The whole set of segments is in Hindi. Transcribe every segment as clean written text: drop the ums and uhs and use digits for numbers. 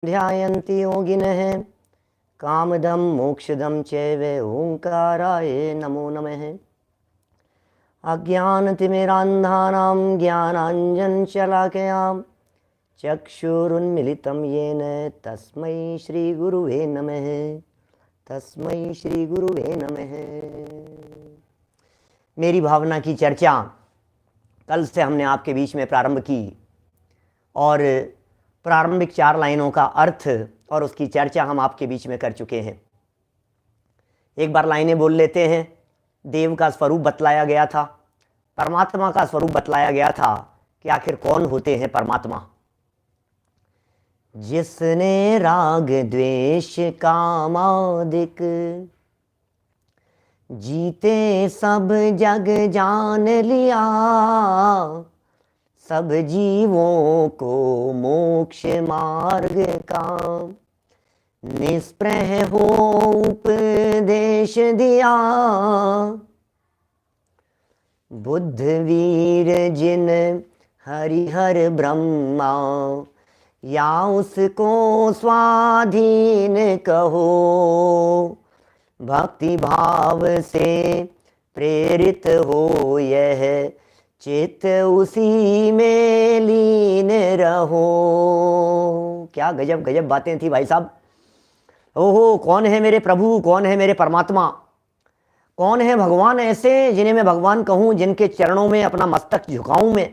ध्यायन्ति योगिनः कामदं मोक्षदं चैव ओंकाराय नमो नमः। अज्ञानतिमिरान्धानां ज्ञानाञ्जनशलाकयां चक्षुरुन्मिलितं येन तस्मै श्रीगुरुवे नमः। तस्मै श्रीगुरुवे नमः। मेरी भावना की चर्चा कल से हमने आपके बीच में प्रारंभ की और प्रारंभिक 4 लाइनों का अर्थ और उसकी चर्चा हम आपके बीच में कर चुके हैं। एक बार लाइनें बोल लेते हैं। देव का स्वरूप बतलाया गया था, परमात्मा का स्वरूप बतलाया गया था कि आखिर कौन होते हैं परमात्मा। जिसने राग द्वेष कामादिक जीते सब जग जान लिया, सब जीवों को मोक्ष मार्ग का निष्प्रह हो उपदेश दिया। बुद्ध वीर जिन हरिहर ब्रह्मा, या उसको स्वाधीन कहो। भक्ति भाव से प्रेरित हो यह चित्त उसी में लीन रहो। क्या गजब गजब बातें थी भाई साहब। ओहो, कौन है मेरे प्रभु, कौन है मेरे परमात्मा, कौन है भगवान ऐसे जिन्हें मैं भगवान कहूँ, जिनके चरणों में अपना मस्तक झुकाऊं मैं।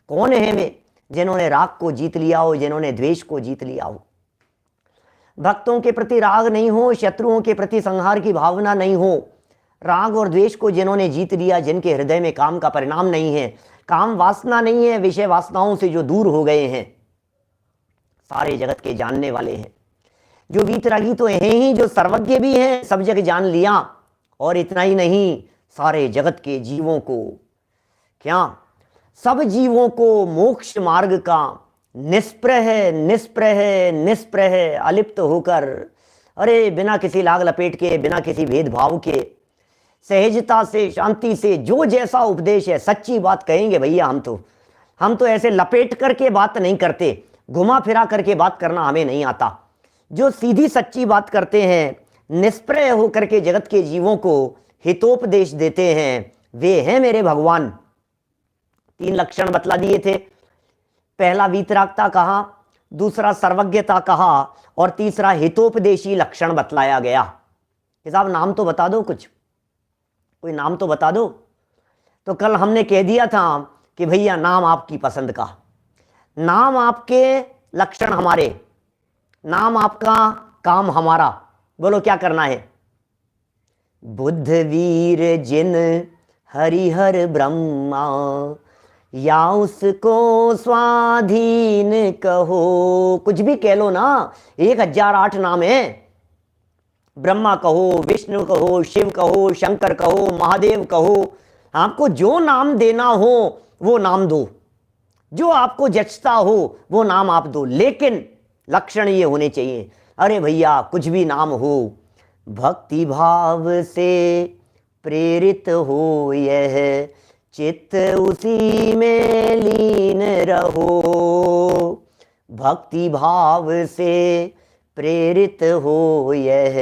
कौन है वे जिन्होंने राग को जीत लिया हो, जिन्होंने द्वेष को जीत लिया हो, भक्तों के प्रति राग नहीं हो, शत्रुओं के प्रति संहार की भावना नहीं हो। राग और द्वेष को जिन्होंने जीत लिया, जिनके हृदय में काम का परिणाम नहीं है, काम वासना नहीं है, विषय वासनाओं से जो दूर हो गए हैं, सारे जगत के जानने वाले हैं। जो वीतरागी तो हैं ही, जो सर्वज्ञ भी हैं, सब जग जान लिया। और इतना ही नहीं, सारे जगत के जीवों को, क्या सब जीवों को मोक्ष मार्ग का निष्प्रह निष्प्रह निष्प्रह अलिप्त होकर, अरे बिना किसी लाग लपेट के, बिना किसी भेदभाव के, सहजता से, शांति से, जो जैसा उपदेश है सच्ची बात कहेंगे भैया। हम तो ऐसे लपेट करके बात नहीं करते, घुमा फिरा करके बात करना हमें नहीं आता। जो सीधी सच्ची बात करते हैं, निष्प्रह होकर के जगत के जीवों को हितोपदेश देते हैं, वे हैं मेरे भगवान। 3 लक्षण बतला दिए थे। पहला वीतरागता कहा, दूसरा सर्वज्ञता कहा, और तीसरा हितोपदेशी लक्षण बतलाया गया। साहब नाम तो बता दो, कुछ कोई नाम तो बता दो। तो कल हमने कह दिया था कि भैया नाम आपकी पसंद का, नाम आपके, लक्षण हमारे, नाम आपका, काम हमारा। बोलो क्या करना है। बुद्ध वीर जिन हरिहर ब्रह्मा, या उसको स्वाधीन कहो। कुछ भी कह लो ना, 1008 नाम है। ब्रह्मा कहो, विष्णु कहो, शिव कहो, शंकर कहो, महादेव कहो, आपको जो नाम देना हो वो नाम दो, जो आपको जचता हो वो नाम आप दो, लेकिन लक्षण ये होने चाहिए। अरे भैया कुछ भी नाम हो, भक्ति भाव से प्रेरित हो यह चित्त उसी में लीन रहो। भक्ति भाव से प्रेरित हो यह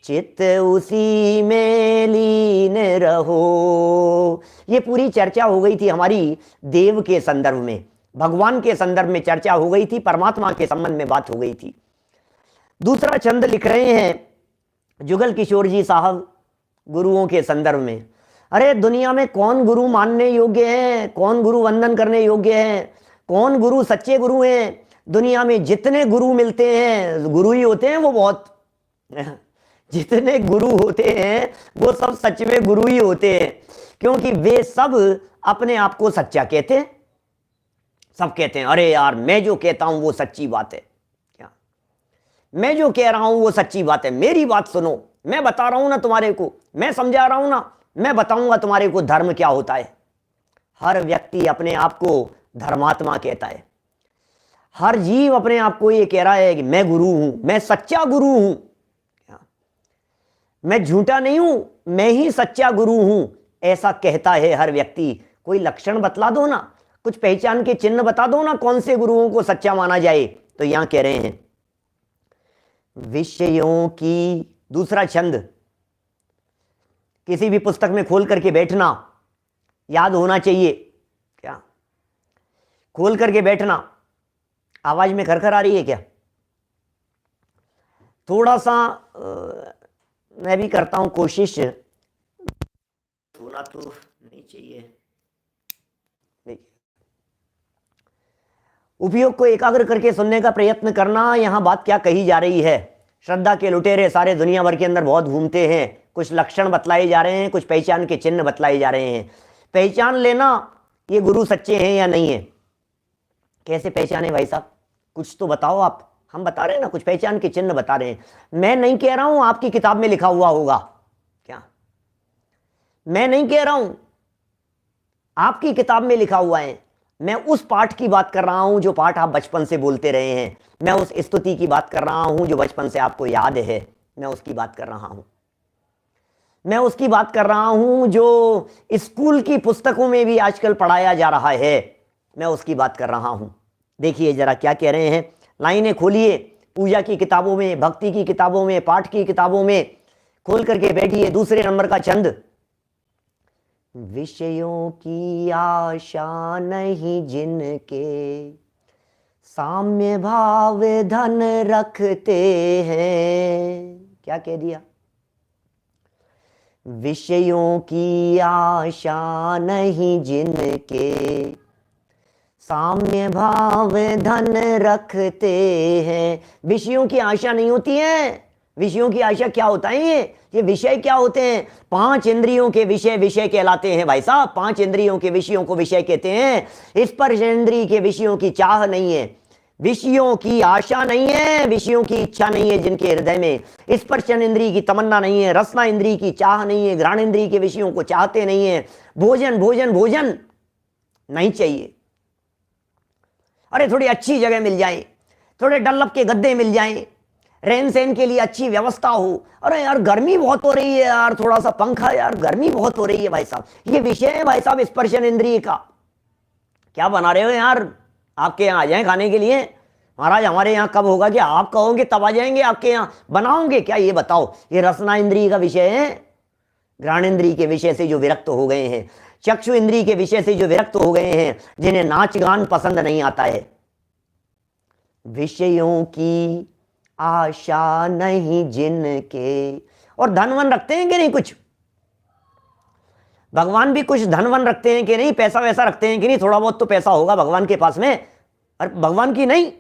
चित्त उसी में लीन रहो। ये पूरी चर्चा हो गई थी हमारी देव के संदर्भ में, भगवान के संदर्भ में चर्चा हो गई थी, परमात्मा के संबंध में बात हो गई थी। दूसरा छंद लिख रहे हैं जुगल किशोर जी साहब गुरुओं के संदर्भ में। अरे दुनिया में कौन गुरु मानने योग्य है, कौन गुरु वंदन करने योग्य है, कौन गुरु सच्चे गुरु हैं। दुनिया में जितने गुरु मिलते हैं, गुरु ही होते हैं वो बहुत, जितने गुरु होते हैं वो सब सच में गुरु ही होते हैं, क्योंकि वे सब अपने आप को सच्चा कहते हैं। सब कहते हैं अरे यार मैं जो कहता हूं वो सच्ची बात है, क्या मैं जो कह रहा हूं वो सच्ची बात है, मेरी बात सुनो, मैं बता रहा हूं ना तुम्हारे को, मैं समझा रहा हूं ना, मैं बताऊंगा तुम्हारे को धर्म क्या होता है। हर व्यक्ति अपने आप को धर्मात्मा कहता है, हर जीव अपने आप को ये कह रहा है कि मैं गुरु हूं, मैं सच्चा गुरु हूं, मैं झूठा नहीं हूं, मैं ही सच्चा गुरु हूं, ऐसा कहता है हर व्यक्ति। कोई लक्षण बतला दो ना, कुछ पहचान के चिन्ह बता दो ना, कौन से गुरुओं को सच्चा माना जाए। तो यहां कह रहे हैं विषयों की, दूसरा छंद, किसी भी पुस्तक में खोल करके बैठना, याद होना चाहिए। क्या? खोल करके बैठना। आवाज में खरखर आ रही है क्या? थोड़ा सा मैं भी करता हूं कोशिश, थोड़ा तो नहीं चाहिए। देखिए, उपयोग को एकाग्र करके सुनने का प्रयत्न करना। यहां बात क्या कही जा रही है? श्रद्धा के लुटेरे सारे दुनिया भर के अंदर बहुत घूमते हैं, कुछ लक्षण बतलाए जा रहे हैं, कुछ पहचान के चिन्ह बतलाए जा रहे हैं। पहचान लेना ये गुरु सच्चे हैं या नहीं है। कैसे पहचाने भाई साहब? कुछ तो बताओ आप। हम बता रहे हैं ना, कुछ पहचान के चिन्ह बता रहे हैं। मैं नहीं कह रहा हूं आपकी किताब में लिखा हुआ होगा, क्या? मैं नहीं कह रहा हूं आपकी किताब में लिखा हुआ है। मैं उस पाठ की बात कर रहा हूं जो पाठ आप बचपन से बोलते रहे हैं। मैं उस स्तुति की बात कर रहा हूं जो बचपन से आपको याद है। मैं उसकी बात कर रहा हूं। मैं उसकी बात कर रहा हूं जो स्कूल की पुस्तकों में भी आजकल पढ़ाया जा रहा है। मैं उसकी बात कर रहा हूं। देखिए जरा क्या कह रहे हैं, लाइनें खोलिए। पूजा की किताबों में, भक्ति की किताबों में, पाठ की किताबों में खोल करके बैठिए। दूसरे नंबर का छंद, विषयों की आशा नहीं जिनके, साम्य भाव धन रखते हैं। क्या कह दिया? विषयों की आशा नहीं जिनके, साम्य भाव धन रखते हैं। विषयों की आशा नहीं होती है। विषयों की आशा क्या होता है? ये विषय क्या होते हैं? 5 इंद्रियों के विषय विषय कहलाते हैं भाई साहब। 5 इंद्रियों के विषयों को विषय कहते हैं। स्पर्श इंद्रिय के विषयों की चाह नहीं है, विषयों की आशा नहीं है, विषयों की इच्छा नहीं है जिनके हृदय में। स्पर्शन इंद्रिय की तमन्ना नहीं है, रसना इंद्रिय की चाह नहीं है, घ्राण इंद्रिय के विषयों को चाहते नहीं है। भोजन भोजन भोजन नहीं चाहिए। अरे थोड़ी अच्छी जगह मिल जाए, थोड़े डल्लप के गद्दे मिल जाए, रहन सहन के लिए अच्छी व्यवस्था हो। अरे यार गर्मी बहुत हो रही है यार, थोड़ा सा पंखा, यार गर्मी बहुत हो रही है भाई साहब। ये विषय है भाई साहब स्पर्शन इंद्रिय का। क्या बना रहे हो यार? आपके यहाँ आ जाए खाने के लिए? महाराज हमारे यहाँ कब होगा कि आप कहोगे तब आ जाएंगे आपके यहाँ। बनाओगे क्या ये बताओ? ये रसना इंद्रिय का विषय है। घ्राण इंद्रिय के विषय से जो विरक्त हो गए हैं, चक्षु इंद्रिय के विषय से जो विरक्त हो गए हैं, जिन्हें नाच गान पसंद नहीं आता है। विषयों की आशा नहीं जिनके। और धनवन रखते हैं कि नहीं? कुछ भगवान भी कुछ धनवन रखते हैं कि नहीं? पैसा वैसा रखते हैं कि नहीं? थोड़ा बहुत तो पैसा होगा भगवान के पास में। अरे भगवान की नहीं,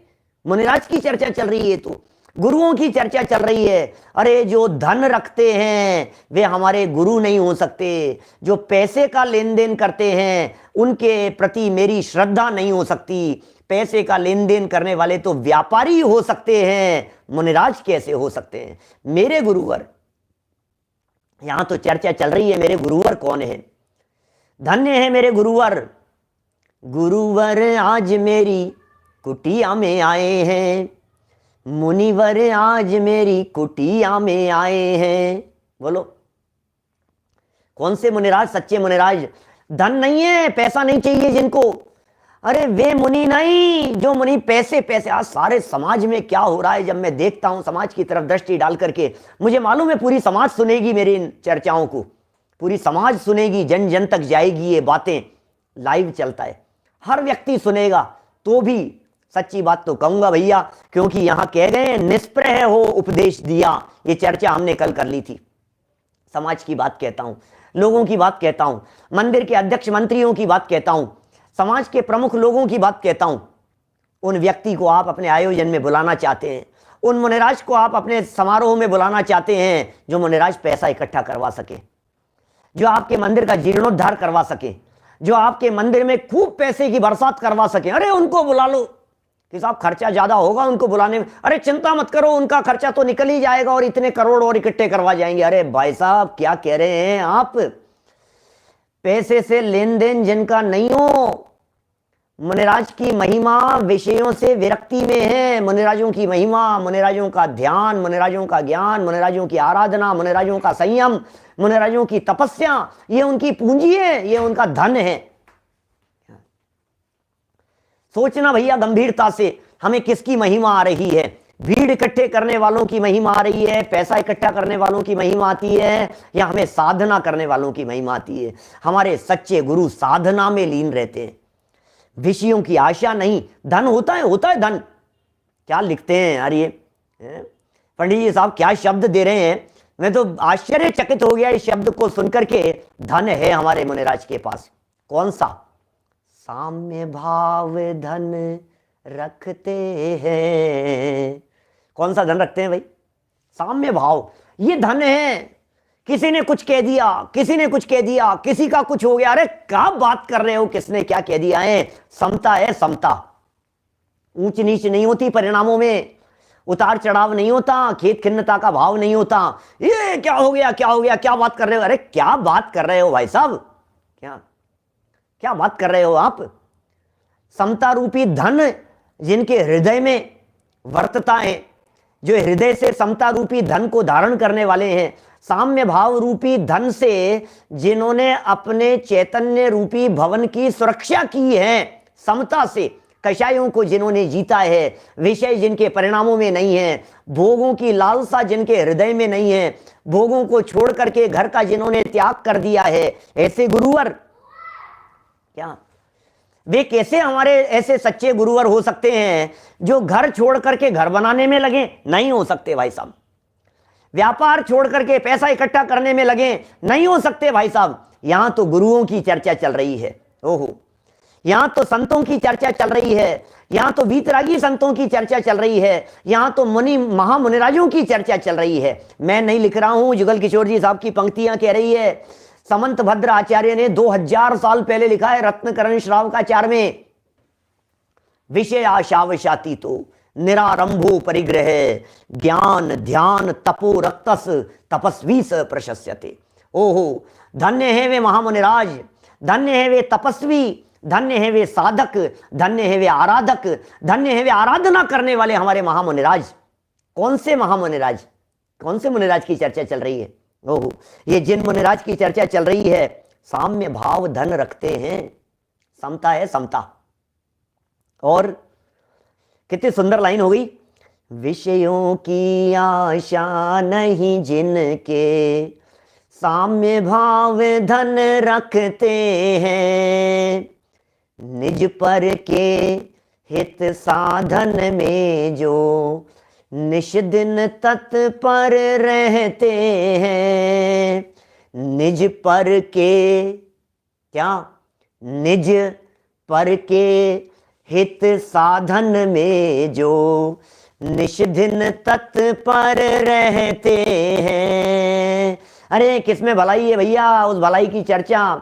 मुनिराज की चर्चा चल रही है, तो गुरुओं की चर्चा चल रही है। अरे जो धन रखते हैं वे हमारे गुरु नहीं हो सकते। जो पैसे का लेन देन करते हैं उनके प्रति मेरी श्रद्धा नहीं हो सकती। पैसे का लेन देन करने वाले तो व्यापारी हो सकते हैं, मुनिराज कैसे हो सकते हैं? मेरे गुरुवर, यहां तो चर्चा चल रही है मेरे गुरुवर कौन है। धन्य है मेरे गुरुवर। गुरुवर आज मेरी कुटिया में आए हैं, मुनिवर आज मेरी कुटिया में आए हैं। बोलो कौन से मुनिराज? सच्चे मुनिराज। धन नहीं है, पैसा नहीं चाहिए जिनको, अरे वे मुनि नहीं जो मुनि पैसे पैसे। आज सारे समाज में क्या हो रहा है जब मैं देखता हूं समाज की तरफ दृष्टि डाल करके, मुझे मालूम है पूरी समाज सुनेगी मेरी इन चर्चाओं को। पूरी समाज सुनेगी, जन जन तक जाएगी ये बातें। लाइव चलता है, हर व्यक्ति सुनेगा। तो भी सच्ची बात तो कहूंगा भैया, क्योंकि यहां कह गए निष्प्रह हो उपदेश दिया। ये चर्चा हमने कल कर ली थी। समाज की बात कहता हूं, लोगों की बात कहता हूं, मंदिर के अध्यक्ष मंत्रियों की बात कहता हूं, समाज के प्रमुख लोगों की बात कहता हूं। उन व्यक्ति को आप अपने आयोजन में बुलाना चाहते हैं, उन मुनिराज को आप अपने समारोह में बुलाना चाहते हैं जो मुनिराज पैसा इकट्ठा करवा सके, जो आपके मंदिर का जीर्णोद्धार करवा सके, जो आपके मंदिर में खूब पैसे की बरसात करवा सके। अरे उनको बुला लो कि साहब खर्चा ज्यादा होगा उनको बुलाने में। अरे चिंता मत करो, उनका खर्चा तो निकल ही जाएगा और इतने करोड़ और इकट्ठे करवा जाएंगे। अरे भाई साहब क्या कह रहे हैं आप? पैसे से लेन देन जिनका नहीं हो, मुनिराज की महिमा विषयों से विरक्ति में है। मुनिराजों की महिमा, मुनिराजों का ध्यान, मुनिराजों का ज्ञान, मुनिराजों की आराधना, मुनिराजों का संयम, मुनिराजों की तपस्या, ये उनकी पूंजी है, ये उनका धन है। सोचना भैया गंभीरता से, हमें किसकी महिमा आ रही है, भीड़ इकट्ठे करने वालों की महिमा आ रही है, पैसा इकट्ठा करने वालों की महिमा आती है, या हमें साधना करने वालों की महिमा आती है? हमारे सच्चे गुरु साधना में लीन रहते हैं, विषयों की आशा नहीं। धन होता है धन। क्या लिखते हैं यार ये पंडित जी साहब, क्या शब्द दे रहे हैं। मैं तो आश्चर्यचकित हो गया इस शब्द को सुनकर के। धन है हमारे मुनिराज के पास। कौन सा? साम्य भाव धन रखते हैं। कौन सा धन रखते हैं भाई? साम्य भाव। ये धन है। किसी ने कुछ कह दिया, किसी ने कुछ कह दिया, किसी का कुछ हो गया, अरे क्या बात कर रहे हो, किसने क्या कह दिया है? समता है, समता। ऊंच नीच नहीं होती परिणामों में, उतार चढ़ाव नहीं होता, खेत खिन्नता का भाव नहीं होता। ये क्या हो गया, क्या हो गया, क्या बात कर रहे हो? अरे क्या बात कर रहे हो भाई साहब, क्या क्या बात कर रहे हो आप? समता रूपी धन जिनके हृदय में वर्तता है, जो हृदय से समता रूपी धन को धारण करने वाले हैं, साम्य भाव रूपी धन से जिन्होंने अपने चैतन्य रूपी भवन की सुरक्षा की है, समता से कषायों को जिन्होंने जीता है, विषय जिनके परिणामों में नहीं है, भोगों की लालसा जिनके हृदय में नहीं है, भोगों को छोड़ करके घर का जिन्होंने त्याग कर दिया है, ऐसे गुरुवर क्या वे कैसे हमारे ऐसे सच्चे गुरुवर हो सकते हैं जो घर छोड़ करके घर बनाने में लगे? नहीं हो सकते भाई साहब। व्यापार छोड़ करके पैसा इकट्ठा करने में लगे? नहीं हो सकते भाई साहब। यहां तो गुरुओं की चर्चा चल रही है। ओहो, यहां तो संतों की चर्चा चल रही है, यहां तो वीतरागी संतों की चर्चा चल रही है, यहां तो मुनि महामुनिराजों की चर्चा चल रही है। मैं नहीं लिख रहा हूं, जुगल किशोर जी साहब की पंक्तियां कह रही है। समंत भद्र आचार्य ने 2000 साल पहले लिखा है रत्नकरण श्रावकाचार्य में, विषय आशावशाती तो निरारंभो परिग्रह ज्ञान ध्यान तपो रक्तस तपस्वी स प्रशस्यते। ओहो, धन्य है वे महामुनिराज, धन्य है वे तपस्वी, धन्य है वे साधक, धन्य है वे आराधक, धन्य है वे आराधना करने वाले हमारे महामुनिराज। कौन से महामुनिराज? कौन से मुनिराज की चर्चा चल रही है? ओहो, ये जिन मुनिराज की चर्चा चल रही है, साम्य भाव धन रखते हैं, समता है, समता। और कितनी सुंदर लाइन हो गई, विषयों की आशा नहीं जिनके, साम्य भाव धन रखते हैं, निज पर के हित साधन में जो निष्दिन तत्पर रहते हैं। निज पर के क्या? निज पर के हित साधन में जो निष्दिन तत्पर रहते हैं। अरे किसमें भलाई है भैया? उस भलाई की चर्चा।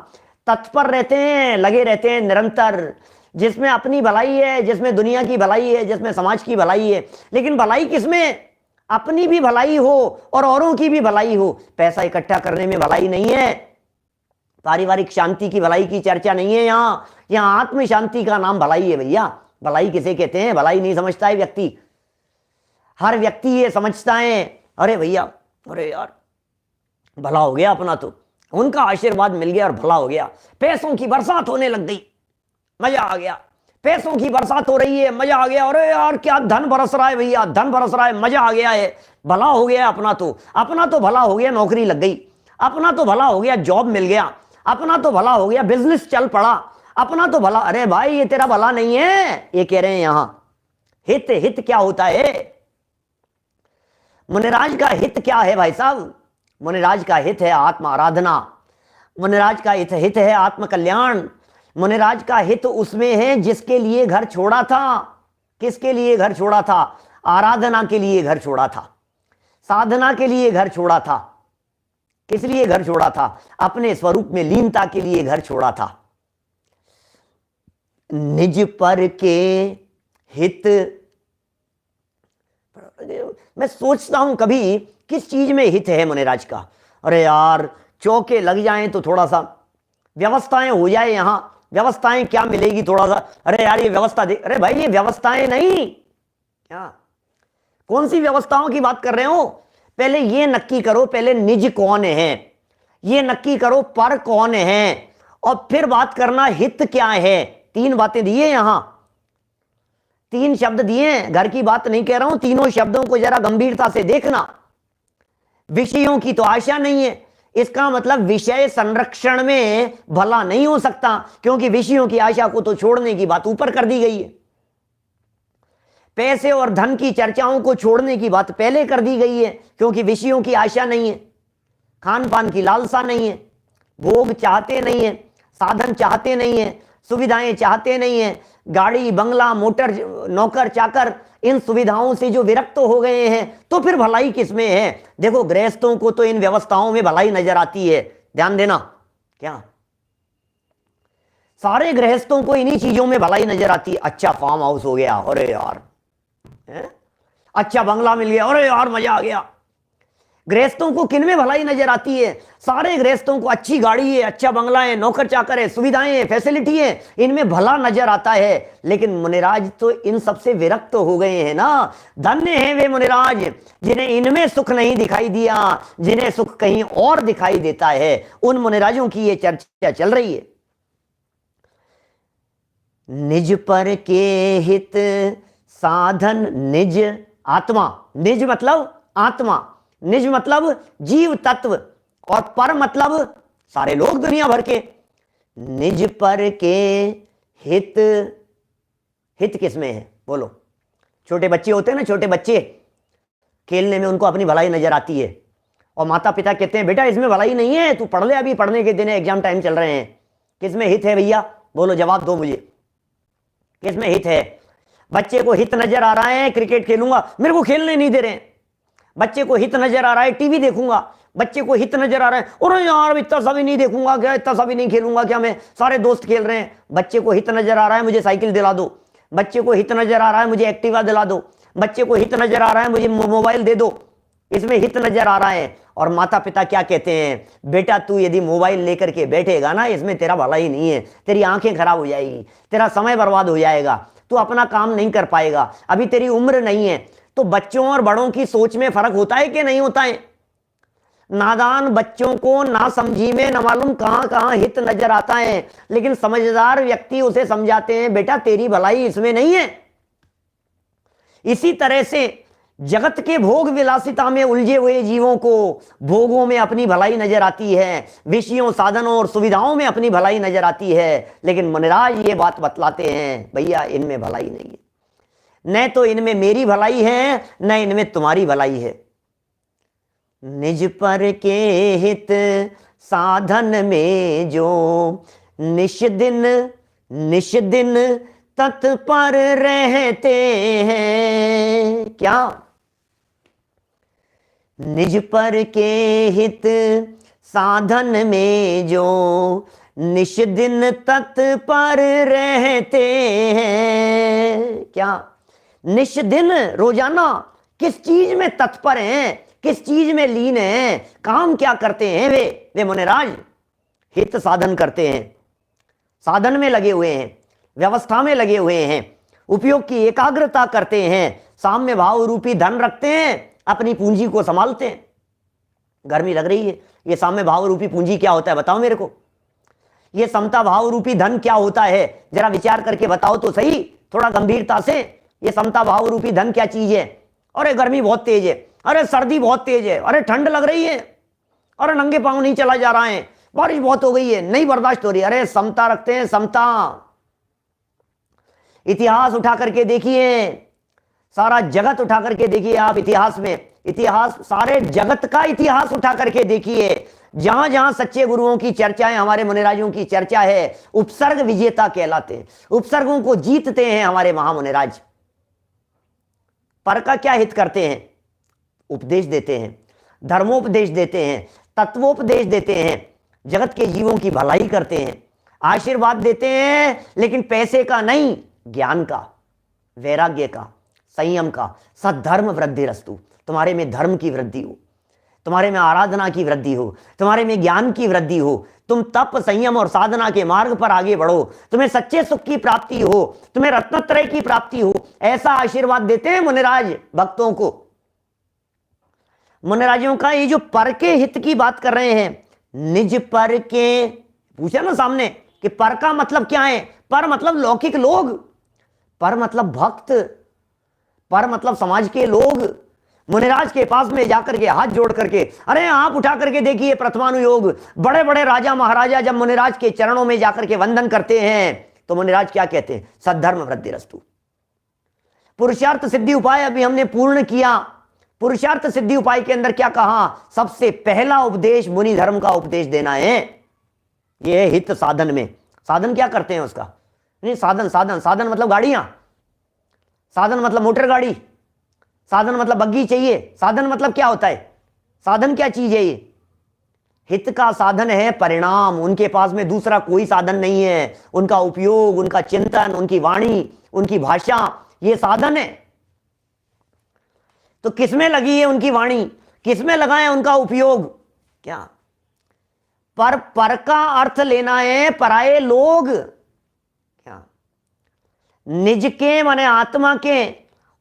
तत्पर रहते हैं, लगे रहते हैं निरंतर, जिसमें अपनी भलाई है, जिसमें दुनिया की भलाई है, जिसमें समाज की भलाई है। लेकिन भलाई किसमें? अपनी भी भलाई हो और औरों की भी भलाई हो। पैसा इकट्ठा करने में भलाई नहीं है, पारिवारिक शांति की भलाई की चर्चा नहीं है। यहाँ आत्म शांति का नाम भलाई है भैया। भलाई किसे कहते हैं? भलाई नहीं समझता है व्यक्ति। हर व्यक्ति ये समझता है, अरे भैया, अरे यार भला हो गया अपना, तो उनका आशीर्वाद मिल गया और भला हो गया। पैसों की बरसात होने लग गई, मजा आ गया। पैसों की बरसात हो रही है, मजा आ गया। अरे यार क्या धन बरस रहा है भैया, धन बरस रहा है, मजा आ गया है, भला हो गया अपना तो भला हो गया, नौकरी लग गई, अपना तो भला हो गया, जॉब मिल गया, अपना तो भला हो गया, बिजनेस चल पड़ा, अपना तो भला। अरे भाई ये तेरा भला नहीं है, ये कह रहे हैं यहां। हित, हित क्या होता है? मुनिराज का हित क्या है भाई साहब? मुनिराज का हित है आत्म आराधना, मुनिराज का हित है आत्म कल्याण, मुनिराज का हित उसमें है जिसके लिए घर छोड़ा था। किसके लिए घर छोड़ा था? आराधना के लिए घर छोड़ा था, साधना के लिए घर छोड़ा था। किस लिए घर छोड़ा था? अपने स्वरूप में लीनता के लिए घर छोड़ा था। निज पर के हित, मैं सोचता हूं कभी किस चीज में हित है मुनिराज का। अरे यार चौके लग जाएं तो थोड़ा सा व्यवस्थाएं हो जाए, यहां व्यवस्थाएं क्या मिलेगी थोड़ा सा। अरे यार ये व्यवस्था देख, अरे भाई ये व्यवस्थाएं नहीं, क्या कौन सी व्यवस्थाओं की बात कर रहे हो? पहले ये नक्की करो, पहले निज कौन है ये नक्की करो, पर कौन है, और फिर बात करना हित क्या है। तीन बातें दी है यहां, 3 शब्द दिए हैं, घर की बात नहीं कह रहा हूं, तीनों शब्दों को जरा गंभीरता से देखना। विषयों की तो आशा नहीं है, इसका मतलब विषय संरक्षण में भला नहीं हो सकता, क्योंकि विषयों की आशा को तो छोड़ने की बात ऊपर कर दी गई है। पैसे और धन की चर्चाओं को छोड़ने की बात पहले कर दी गई है, क्योंकि विषयों की आशा नहीं है, खान पान की लालसा नहीं है, भोग चाहते नहीं है, साधन चाहते नहीं है, सुविधाएं चाहते नहीं है, गाड़ी बंगला मोटर नौकर चाकर इन सुविधाओं से जो विरक्त हो गए हैं, तो फिर भलाई किसमें है? देखो, गृहस्थों को तो इन व्यवस्थाओं में भलाई नजर आती है, ध्यान देना। क्या सारे गृहस्थों को इन्हीं चीजों में भलाई नजर आती है? अच्छा फार्म हाउस हो गया, अरे यार, अच्छा बंगला मिल गया, अरे यार मजा आ गया। गृहस्थों को किन में भलाई नजर आती है? सारे गृहस्थों को अच्छी गाड़ी है, अच्छा बंगला है, नौकर चाकर है, सुविधाएं है, फैसिलिटी है, इनमें भला नजर आता है। लेकिन मुनिराज तो इन सबसे विरक्त हो गए हैं ना। धन्य हैं वे मुनिराज जिन्हें इनमें सुख नहीं दिखाई दिया, जिन्हें सुख कहीं और दिखाई देता है। उन मुनिराजों की ये चर्चा चल रही है। निज पर के हित साधन निज आत्मा। निज मतलब आत्मा, निज मतलब जीव तत्व, और पर मतलब सारे लोग दुनिया भर के। निज पर के हित, हित किसमें है बोलो? छोटे बच्चे होते हैं ना, छोटे बच्चे खेलने में उनको अपनी भलाई नजर आती है, और माता पिता कहते हैं बेटा इसमें भलाई नहीं है, तू पढ़ ले, अभी पढ़ने के दिन है, एग्जाम टाइम चल रहे हैं। किसमें हित है भैया? बोलो, जवाब दो मुझे, किसमें हित है? बच्चे को हित नजर आ रहा है क्रिकेट खेलूंगा, मेरे को खेलने नहीं दे रहे हैं। बच्चे को हित नजर आ रहा है टीवी देखूंगा, बच्चे को हित नजर आ रहा है और यार इतना सा भी नहीं देखूंगा क्या, इतना सा भी नहीं खेलूंगा क्या, मैं सारे दोस्त खेल रहे हैं। बच्चे को हित नजर आ रहा है मुझे साइकिल दिला दो, बच्चे को हित नजर आ रहा है मुझे एक्टिवा दिला दो, बच्चे को हित नजर आ रहा है मुझे मोबाइल दे दो, इसमें हित नजर आ रहा है। और माता पिता क्या कहते हैं? बेटा तू यदि मोबाइल लेकर के बैठेगा ना, इसमें तेरा भला ही नहीं है, तेरी आंखें खराब हो जाएगी, तेरा समय बर्बाद हो जाएगा, तू अपना काम नहीं कर पाएगा, अभी तेरी उम्र नहीं है। तो बच्चों और बड़ों की सोच में फर्क होता है कि नहीं होता है? नादान बच्चों को ना समझी में न मालूम कहां कहां हित नजर आता है, लेकिन समझदार व्यक्ति उसे समझाते हैं बेटा तेरी भलाई इसमें नहीं है। इसी तरह से जगत के भोग विलासिता में उलझे हुए जीवों को भोगों में अपनी भलाई नजर आती है, विषयों साधनों और सुविधाओं में अपनी भलाई नजर आती है। लेकिन मुनिराज ये बात बतलाते हैं भैया इनमें भलाई नहीं है, न तो इनमें मेरी भलाई है न इनमें तुम्हारी भलाई है। निज पर के हित साधन में जो निश दिन तत्पर रहते हैं। क्या? निज पर के हित साधन में जो निश दिन तत्पर रहते हैं। क्या? निश दिन रोजाना किस चीज में तत्पर हैं, किस चीज में लीन हैं, काम क्या करते हैं वे मुनिराज? हित साधन करते हैं, साधन में लगे हुए हैं, व्यवस्था में लगे हुए हैं, उपयोग की एकाग्रता करते हैं, साम्य भाव रूपी धन रखते हैं, अपनी पूंजी को संभालते हैं। गर्मी लग रही है, ये साम्य भाव रूपी पूंजी क्या होता है बताओ मेरे को? ये समता भाव रूपी धन क्या होता है? जरा विचार करके बताओ तो सही, थोड़ा गंभीरता से। ये समता भाव रूपी धन क्या चीज है? अरे गर्मी बहुत तेज है, अरे सर्दी बहुत तेज है, अरे ठंड लग रही है, अरे नंगे पांव नहीं चला जा रहा है, बारिश बहुत हो गई है, नहीं बर्दाश्त हो रही है। अरे समता रखते हैं, समता। इतिहास उठा करके देखिए, सारा जगत उठा करके देखिए आप इतिहास में, इतिहास सारे जगत का इतिहास उठा करके देखिए, जहां जहां सच्चे गुरुओं की चर्चा है, हमारे मुनिराजों की चर्चा है, उपसर्ग विजेता कहलाते हैं, उपसर्गों को जीतते हैं हमारे महामुनिराज। पर का क्या हित करते हैं? उपदेश देते हैं, धर्मोपदेश देते हैं, तत्वोपदेश देते हैं, जगत के जीवों की भलाई करते हैं, आशीर्वाद देते हैं, लेकिन पैसे का नहीं, ज्ञान का, वैराग्य का, संयम का। सद्धर्म वृद्धिरस्तु, तुम्हारे में धर्म की वृद्धि हो, तुम्हारे में आराधना की वृद्धि हो, तुम्हारे में ज्ञान की वृद्धि हो, तुम तप संयम और साधना के मार्ग पर आगे बढ़ो, तुम्हें सच्चे सुख की प्राप्ति हो, तुम्हें रत्नत्रय की प्राप्ति हो, ऐसा आशीर्वाद देते हैं मुनिराज भक्तों को। मुनिराजों का ये जो पर के हित की बात कर रहे हैं, निज पर के, पूछा ना सामने कि पर का मतलब क्या है? पर मतलब लौकिक लोग, पर मतलब भक्त, पर मतलब समाज के लोग मुनिराज के पास में जाकर के हाथ जोड़ करके, अरे आप उठा करके देखिए प्रथमानुयोग, बड़े बड़े राजा महाराजा जब मुनिराज के चरणों में जाकर के वंदन करते हैं तो मुनिराज क्या कहते हैं? सद्धर्म वृद्धिरस्तु। पुरुषार्थ सिद्धि उपाय अभी हमने पूर्ण किया। पुरुषार्थ सिद्धि उपाय के अंदर क्या कहा? सबसे पहला उपदेश मुनि धर्म का उपदेश देना है। यह हित साधन में। साधन क्या करते हैं उसका? नहीं, साधन साधन साधन मतलब गाड़ियां, साधन मतलब मोटर गाड़ी, साधन मतलब बग्गी चाहिए। साधन मतलब क्या होता है? साधन क्या चीज है? ये हित का साधन है परिणाम। उनके पास में दूसरा कोई साधन नहीं है। उनका उपयोग, उनका चिंतन, उनकी वाणी, उनकी भाषा, ये साधन है। तो किसमें लगी है उनकी वाणी? किसमें लगा है उनका उपयोग? क्या पर का अर्थ लेना है पराये लोग, क्या निज के माने आत्मा के,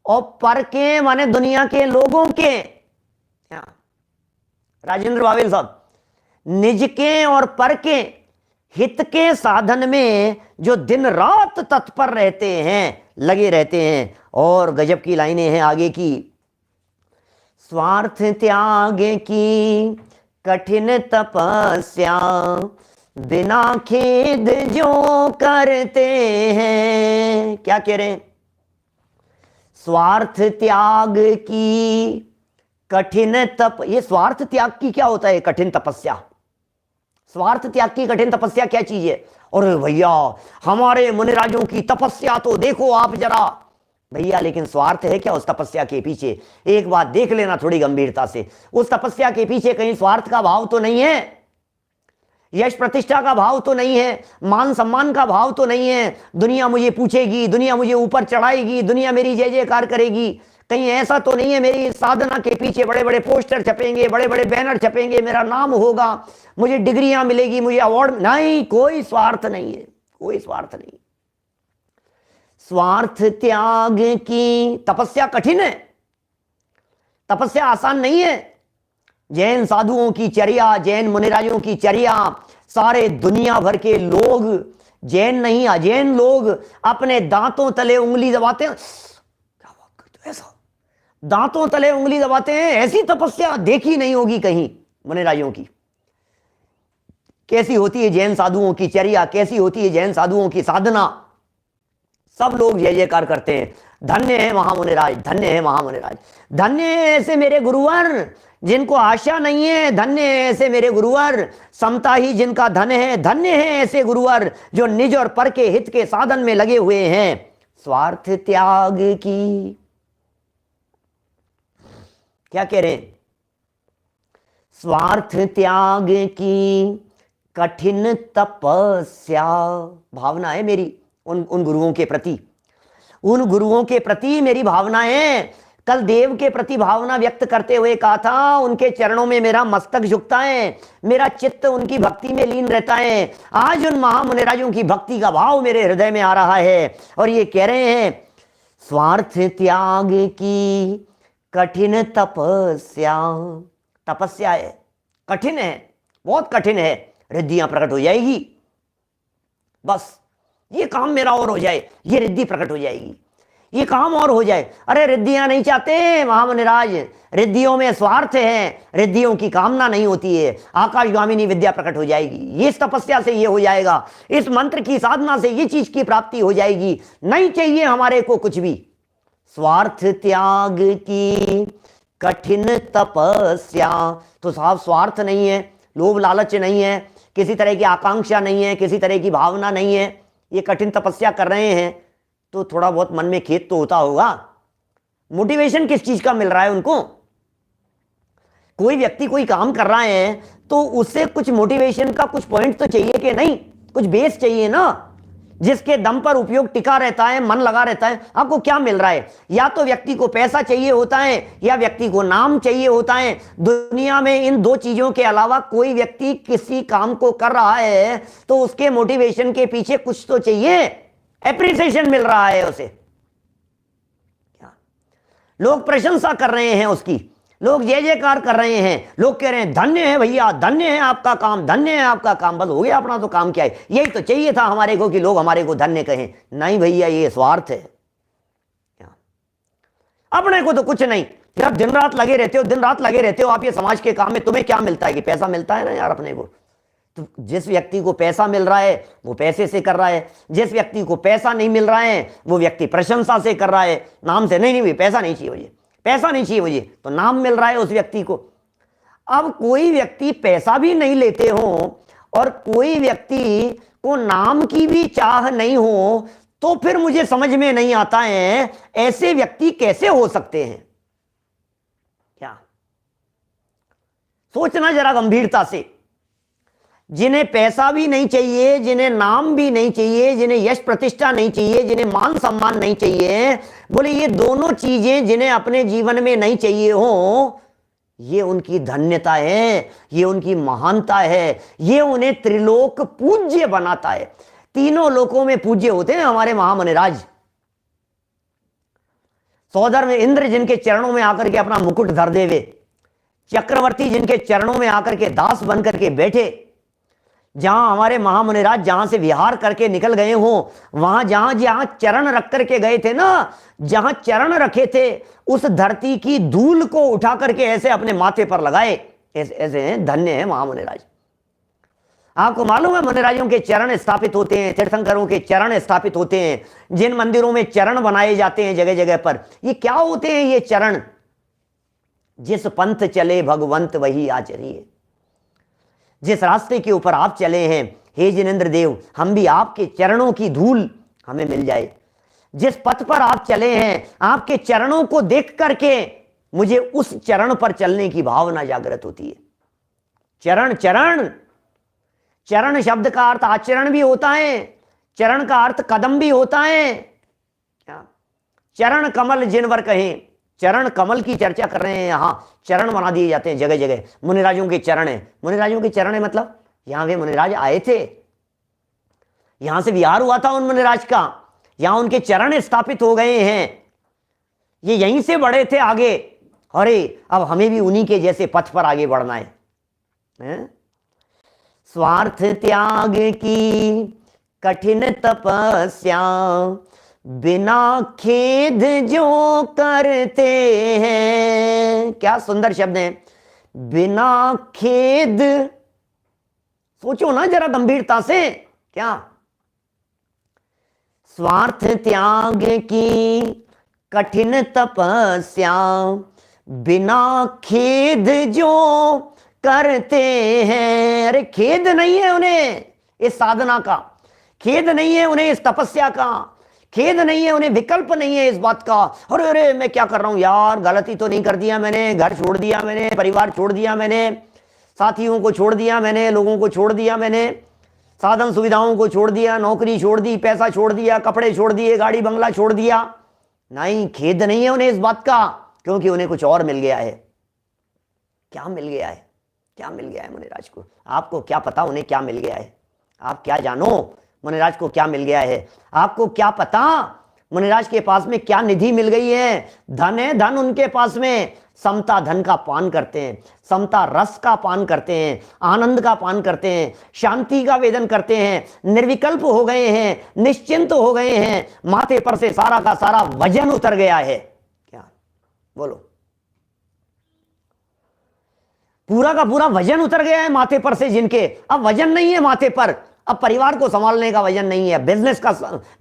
और पर के माने दुनिया के लोगों के। क्या राजेंद्र बावेल साहब, निज के और पर के हित के साधन में जो दिन रात तत्पर रहते हैं, लगे रहते हैं। और गजब की लाइनें हैं आगे की। स्वार्थ त्याग की कठिन तपस्या, बिना खेद जो करते हैं। क्या कह रहे हैं? स्वार्थ त्याग की कठिन ये स्वार्थ त्याग की क्या होता है? कठिन तपस्या। स्वार्थ त्याग की कठिन तपस्या क्या चीज है? और भैया हमारे मुनिराजों की तपस्या तो देखो आप जरा। भैया लेकिन स्वार्थ है क्या उस तपस्या के पीछे? एक बात देख लेना थोड़ी गंभीरता से। उस तपस्या के पीछे कहीं स्वार्थ का भाव तो नहीं है? यश प्रतिष्ठा का भाव तो नहीं है? मान सम्मान का भाव तो नहीं है? दुनिया मुझे पूछेगी, दुनिया मुझे ऊपर चढ़ाएगी, दुनिया मेरी जय जयकार करेगी? कहीं ऐसा तो नहीं है मेरी साधना के पीछे बड़े बड़े पोस्टर छपेंगे, बड़े बड़े बैनर छपेंगे, मेरा नाम होगा, मुझे डिग्रियां मिलेगी, मुझे अवार्ड? नहीं, कोई स्वार्थ नहीं है, कोई स्वार्थ नहीं। स्वार्थ त्याग की तपस्या कठिन है, तपस्या आसान नहीं है। जैन साधुओं की चर्या, जैन मुनिराजों की चर्या, सारे दुनिया भर के लोग, जैन नहीं अजैन लोग अपने दांतों तले उंगली दबाते हैं। क्या बात करते हो? ऐसा दांतों तले उंगली दबाते हैं, ऐसी तपस्या देखी नहीं होगी कहीं मुनिराजों की। कैसी होती है जैन साधुओं की चर्या, कैसी होती है जैन साधुओं की साधना। सब लोग जय जयकार करते हैं, धन्य है महामुनिराज, धन्य है महामुनिराज, धन्य है ऐसे मेरे गुरुवर जिनको आशा नहीं है, धन्य है ऐसे मेरे गुरुवर, समता ही जिनका धन है, धन्य है ऐसे गुरुवर जो निज और पर के हित के साधन में लगे हुए हैं। स्वार्थ त्याग की क्या कह रहे हैं? स्वार्थ त्याग की कठिन तपस्या भावना है मेरी उन गुरुओं के प्रति, उन गुरुओं के प्रति मेरी भावना है। कल देव के प्रति भावना व्यक्त करते हुए कहा था, उनके चरणों में मेरा मस्तक झुकता है, मेरा चित्त उनकी भक्ति में लीन रहता है। आज उन महामुनिराजों की भक्ति का भाव मेरे हृदय में आ रहा है और ये कह रहे हैं स्वार्थ त्याग की कठिन तपस्या। तपस्या है, कठिन है, बहुत कठिन है। रिद्धियां प्रकट हो जाएगी, बस ये काम मेरा और हो जाए, ये रिद्धि प्रकट हो जाएगी, ये काम और हो जाए। अरे रिद्धियां नहीं चाहते महामुनिराज, रिद्धियों में स्वार्थ है, रिद्धियों की कामना नहीं होती है। आकाशगामिनी विद्या प्रकट हो जाएगी, ये इस तपस्या से ये हो जाएगा, इस मंत्र की साधना से ये चीज की प्राप्ति हो जाएगी। नहीं चाहिए हमारे को कुछ भी। स्वार्थ त्याग की कठिन तपस्या, तो साहब स्वार्थ नहीं है, लोभ लालच नहीं है, किसी तरह की आकांक्षा नहीं है, किसी तरह की भावना नहीं है, ये कठिन तपस्या कर रहे हैं तो थोड़ा बहुत मन में खेद तो होता होगा। मोटिवेशन किस चीज का मिल रहा है उनको? कोई व्यक्ति कोई काम कर रहा है तो उससे कुछ मोटिवेशन का कुछ पॉइंट तो चाहिए कि नहीं, कुछ बेस चाहिए ना, जिसके दम पर उपयोग टिका रहता है, मन लगा रहता है। आपको क्या मिल रहा है? या तो व्यक्ति को पैसा चाहिए होता है या व्यक्ति को नाम चाहिए होता है। दुनिया में इन दो चीजों के अलावा कोई व्यक्ति किसी काम को कर रहा है तो उसके मोटिवेशन के पीछे कुछ तो चाहिए, एप्रिसिएशन मिल रहा है उसे, क्या लोग प्रशंसा कर रहे हैं उसकी, लोग जय जयकार कर रहे हैं, लोग कह रहे हैं धन्य है भैया, धन्य है आपका काम, धन्य है आपका काम। बस हो गया अपना तो काम, क्या है? यही तो चाहिए था हमारे को कि लोग हमारे को धन्य कहें। नहीं भैया, ये स्वार्थ है, अपने को तो कुछ नहीं। जब दिन रात लगे रहते हो, दिन रात लगे रहते हो आप ये समाज के काम में, तुम्हें क्या मिलता है? कि पैसा मिलता है ना यार अपने को। तो जिस व्यक्ति को पैसा मिल रहा है वो पैसे से कर रहा है, जिस व्यक्ति को पैसा नहीं मिल रहा है वो व्यक्ति प्रशंसा से कर रहा है, नाम से। नहीं नहीं, पैसा नहीं चाहिए मुझे, पैसा नहीं चाहिए मुझे, तो नाम मिल रहा है उस व्यक्ति को। अब कोई व्यक्ति पैसा भी नहीं लेते हो और कोई व्यक्ति को नाम की भी चाह नहीं हो, तो फिर मुझे समझ में नहीं आता है ऐसे व्यक्ति कैसे हो सकते हैं। क्या सोचना जरा गंभीरता से। जिन्हें पैसा भी नहीं चाहिए, जिन्हें नाम भी नहीं चाहिए, जिन्हें यश प्रतिष्ठा नहीं चाहिए, जिन्हें मान सम्मान नहीं चाहिए, बोले ये दोनों चीजें जिन्हें अपने जीवन में नहीं चाहिए हो, ये उनकी धन्यता है, ये उनकी महानता है, ये उन्हें त्रिलोक पूज्य बनाता है। तीनों लोकों में पूज्य होते हैं हमारे महामनिराज। सौदर में इंद्र जिनके चरणों में आकर के अपना मुकुट धर देवे, चक्रवर्ती जिनके चरणों में आकर के दास बनकर के बैठे, जहां हमारे महामुनिराज जहां से विहार करके निकल गए हो, वहां जहां जहां चरण रख करके गए थे ना, जहां चरण रखे थे उस धरती की धूल को उठा करके ऐसे अपने माथे पर लगाए। ऐसे हैं, धन्य है महामुनिराज। आपको मालूम है मुनिराजों के चरण स्थापित होते हैं, तीर्थंकरों के चरण स्थापित होते हैं, जिन मंदिरों में चरण बनाए जाते हैं जगह जगह पर, ये क्या होते हैं? ये चरण, जिस पंथ चले भगवंत वही आचरिए। जिस रास्ते के ऊपर आप चले हैं हे जिनेंद्र देव, हम भी आपके चरणों की धूल हमें मिल जाए। जिस पथ पर आप चले हैं, आपके चरणों को देख करके मुझे उस चरण पर चलने की भावना जागृत होती है। चरण, चरण, चरण शब्द का अर्थ आचरण भी होता है, चरण का अर्थ कदम भी होता है। क्या चरण कमल जिनवर कहें, चरण कमल की चर्चा कर रहे हैं। यहां चरण बना दिए जाते हैं जगह जगह। मुनिराजों के चरण है, मुनिराजों के चरण है मतलब यहां वे मुनिराज आए थे, यहां से विहार हुआ था उन मुनिराज का, यहां उनके चरण स्थापित हो गए हैं, ये यहीं से बढ़े थे आगे। अरे अब हमें भी उन्हीं के जैसे पथ पर आगे बढ़ना है? स्वार्थ त्याग की कठिन तपस्या बिना खेद जो करते हैं। क्या सुंदर शब्द है, बिना खेद। सोचो ना जरा गंभीरता से। क्या स्वार्थ त्याग की कठिन तपस्या बिना खेद जो करते हैं। अरे खेद नहीं है उन्हें इस साधना का, खेद नहीं है उन्हें इस तपस्या का, खेद नहीं है उन्हें, विकल्प नहीं है इस बात का। अरे अरे मैं क्या कर रहा हूं यार, गलती तो नहीं कर दिया मैंने, घर छोड़ दिया मैंने, परिवार छोड़ दिया मैंने, साथियों को छोड़ दिया मैंने, लोगों को छोड़ दिया मैंने, साधन सुविधाओं को छोड़ दिया, नौकरी छोड़ दी, पैसा छोड़ दिया, कपड़े छोड़ दिए, गाड़ी बंगला छोड़ दिया। नहीं, खेद नहीं है उन्हें इस बात का, क्योंकि उन्हें कुछ और मिल गया है। क्या मिल गया है? क्या मिल गया है मुनिराज को? आपको क्या पता उन्हें क्या मिल गया है? आप क्या जानो मुनिराज को क्या मिल गया है? आपको क्या पता मुनिराज के पास में क्या निधि मिल गई है? धन है, धन उनके पास में। समता धन का पान करते हैं, समता रस का पान करते हैं, आनंद का पान करते हैं, शांति का वेदन करते हैं, निर्विकल्प हो गए हैं, निश्चिंत हो गए हैं, माथे पर से सारा का सारा वजन उतर गया है। क्या बोलो? पूरा का पूरा वजन उतर गया है माथे पर से जिनके। अब वजन नहीं है माथे पर, अब परिवार को संभालने का वजन नहीं है, बिजनेस का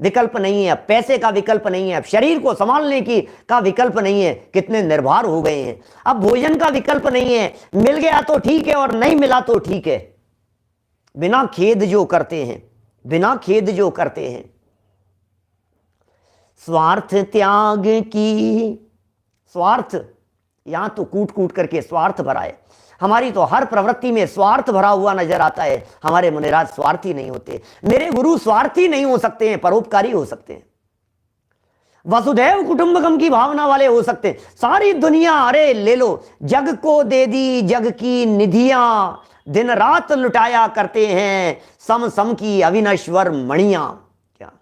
विकल्प नहीं है, पैसे का विकल्प नहीं है, शरीर को संभालने की का विकल्प नहीं है। कितने निर्भर हो गए हैं। अब भोजन का विकल्प नहीं है, मिल गया तो ठीक है और नहीं मिला तो ठीक है। बिना खेद जो करते हैं, बिना खेद जो करते हैं। स्वार्थ त्याग की, स्वार्थ यहां तो कूट कूट करके स्वार्थ भरा है। हमारी तो हर प्रवृत्ति में स्वार्थ भरा हुआ नजर आता है। हमारे मुनिराज स्वार्थी नहीं होते, मेरे गुरु स्वार्थी नहीं हो सकते हैं, परोपकारी हो सकते हैं, वसुधैव कुटुंबकम की भावना वाले हो सकते हैं। सारी दुनिया अरे ले लो, जग को दे दी जग की निधियां, दिन रात लुटाया करते हैं सम सम की अविनश्वर मणियां। क्या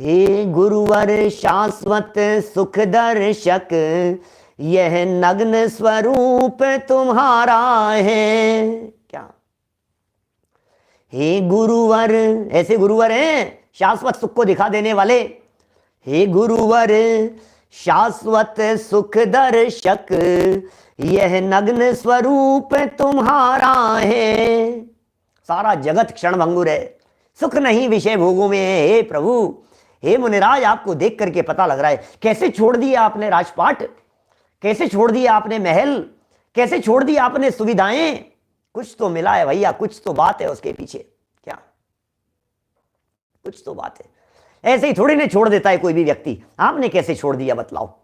हे गुरुवर शाश्वत सुख दर्शक, यह नग्न स्वरूप तुम्हारा है। क्या हे गुरुवर, ऐसे गुरुवर हैं शाश्वत सुख को दिखा देने वाले। हे गुरुवर शाश्वत सुख दर्शक यह नग्न स्वरूप तुम्हारा है। सारा जगत क्षण भंगुर है, सुख नहीं विषय भोगों में है। हे प्रभु, हे मुनिराज, आपको देख करके पता लग रहा है कैसे छोड़ दिया आपने राजपाट, कैसे छोड़ दिया आपने महल, कैसे छोड़ दिया आपने सुविधाएं। कुछ तो मिला है भैया, कुछ तो बात है उसके पीछे। क्या कुछ तो बात है, ऐसे ही थोड़ी ना छोड़ देता है कोई भी व्यक्ति। आपने कैसे छोड़ दिया बताओ?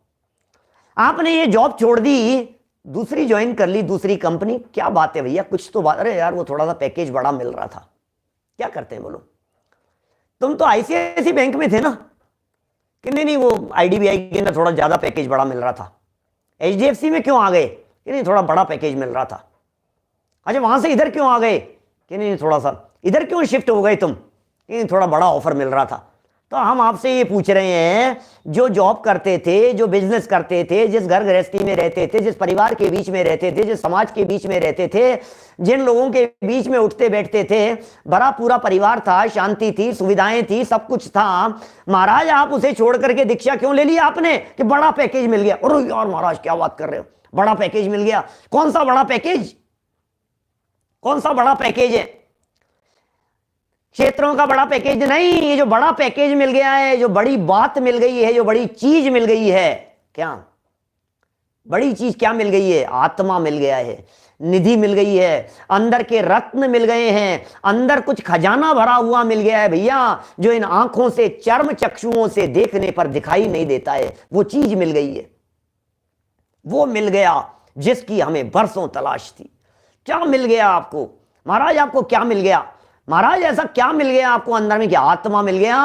आपने ये जॉब छोड़ दी, दूसरी ज्वाइन कर ली, दूसरी कंपनी, क्या बात है भैया? कुछ तो बात। अरे यार वो थोड़ा सा पैकेज बड़ा मिल रहा था, क्या करते हैं बोलो? तुम तो आईसीआईसी बैंक में थे ना, कि नहीं वो आईडीबीआई के ना थोड़ा ज्यादा पैकेज बड़ा मिल रहा था। एचडीएफसी में क्यों आ गए? कि नहीं थोड़ा बड़ा पैकेज मिल रहा था। अच्छा वहां से इधर क्यों आ गए? कि नहीं थोड़ा सा इधर क्यों शिफ्ट हो गए तुम? कि नहीं थोड़ा बड़ा ऑफर मिल रहा था। तो हम आपसे ये पूछ रहे हैं, जो जॉब करते थे, जो बिजनेस करते थे, जिस घर गृहस्थी में रहते थे, जिस परिवार के बीच में रहते थे, जिस समाज के बीच में रहते थे, जिन लोगों के बीच में उठते बैठते थे, बड़ा पूरा परिवार था, शांति थी, सुविधाएं थी, सब कुछ था, महाराज आप उसे छोड़ करके दीक्षा क्यों ले लिया आपने कि बड़ा पैकेज मिल गया? अरे यार महाराज क्या बात कर रहे हो, बड़ा पैकेज मिल गया? कौन सा बड़ा पैकेज? कौन सा बड़ा पैकेज है? क्षेत्रों का बड़ा पैकेज नहीं, ये जो बड़ा पैकेज मिल गया है, जो बड़ी बात मिल गई है, जो बड़ी चीज मिल गई है, क्या बड़ी चीज क्या मिल गई है? आत्मा मिल गया है, निधि मिल गई है, अंदर के रत्न मिल गए हैं, अंदर कुछ खजाना भरा हुआ मिल गया है भैया, जो इन आंखों से, चर्म चक्षुओं से देखने पर दिखाई नहीं देता है। वो चीज मिल गई है, वो मिल गया जिसकी हमें बरसों तलाश थी। क्या मिल गया आपको महाराज? आपको क्या मिल गया महाराज? ऐसा क्या मिल गया आपको अंदर में? क्या आत्मा मिल गया?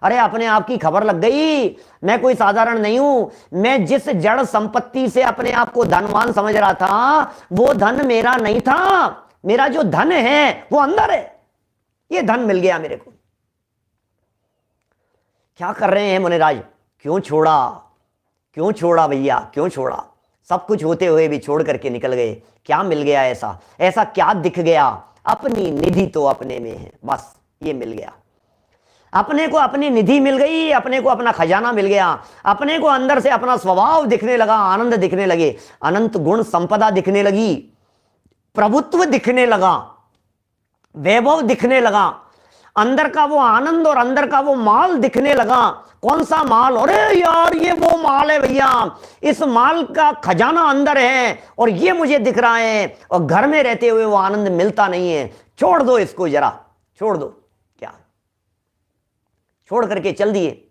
अरे अपने आप की खबर लग गई, मैं कोई साधारण नहीं हूं। मैं जिस जड़ संपत्ति से अपने आप को धनवान समझ रहा था, वो धन मेरा नहीं था। मेरा जो धन है वो अंदर है, ये धन मिल गया मेरे को। क्या कर रहे हैं मुनिराज? क्यों छोड़ा? क्यों छोड़ा भैया? क्यों छोड़ा? सब कुछ होते हुए भी छोड़ करके निकल गए। क्या मिल गया? ऐसा ऐसा क्या दिख गया? अपनी निधि तो अपने में है, बस ये मिल गया। अपने को अपनी निधि मिल गई, अपने को अपना खजाना मिल गया, अपने को अंदर से अपना स्वभाव दिखने लगा, आनंद दिखने लगे, अनंत गुण संपदा दिखने लगी, प्रभुत्व दिखने लगा, वैभव दिखने लगा, अंदर का वो आनंद और अंदर का वो माल दिखने लगा। कौन सा माल? अरे यार ये वो माल है भैया, इस माल का खजाना अंदर है और ये मुझे दिख रहा है, और घर में रहते हुए वो आनंद मिलता नहीं है। छोड़ दो इसको, जरा छोड़ दो। क्या छोड़ करके चल दिए?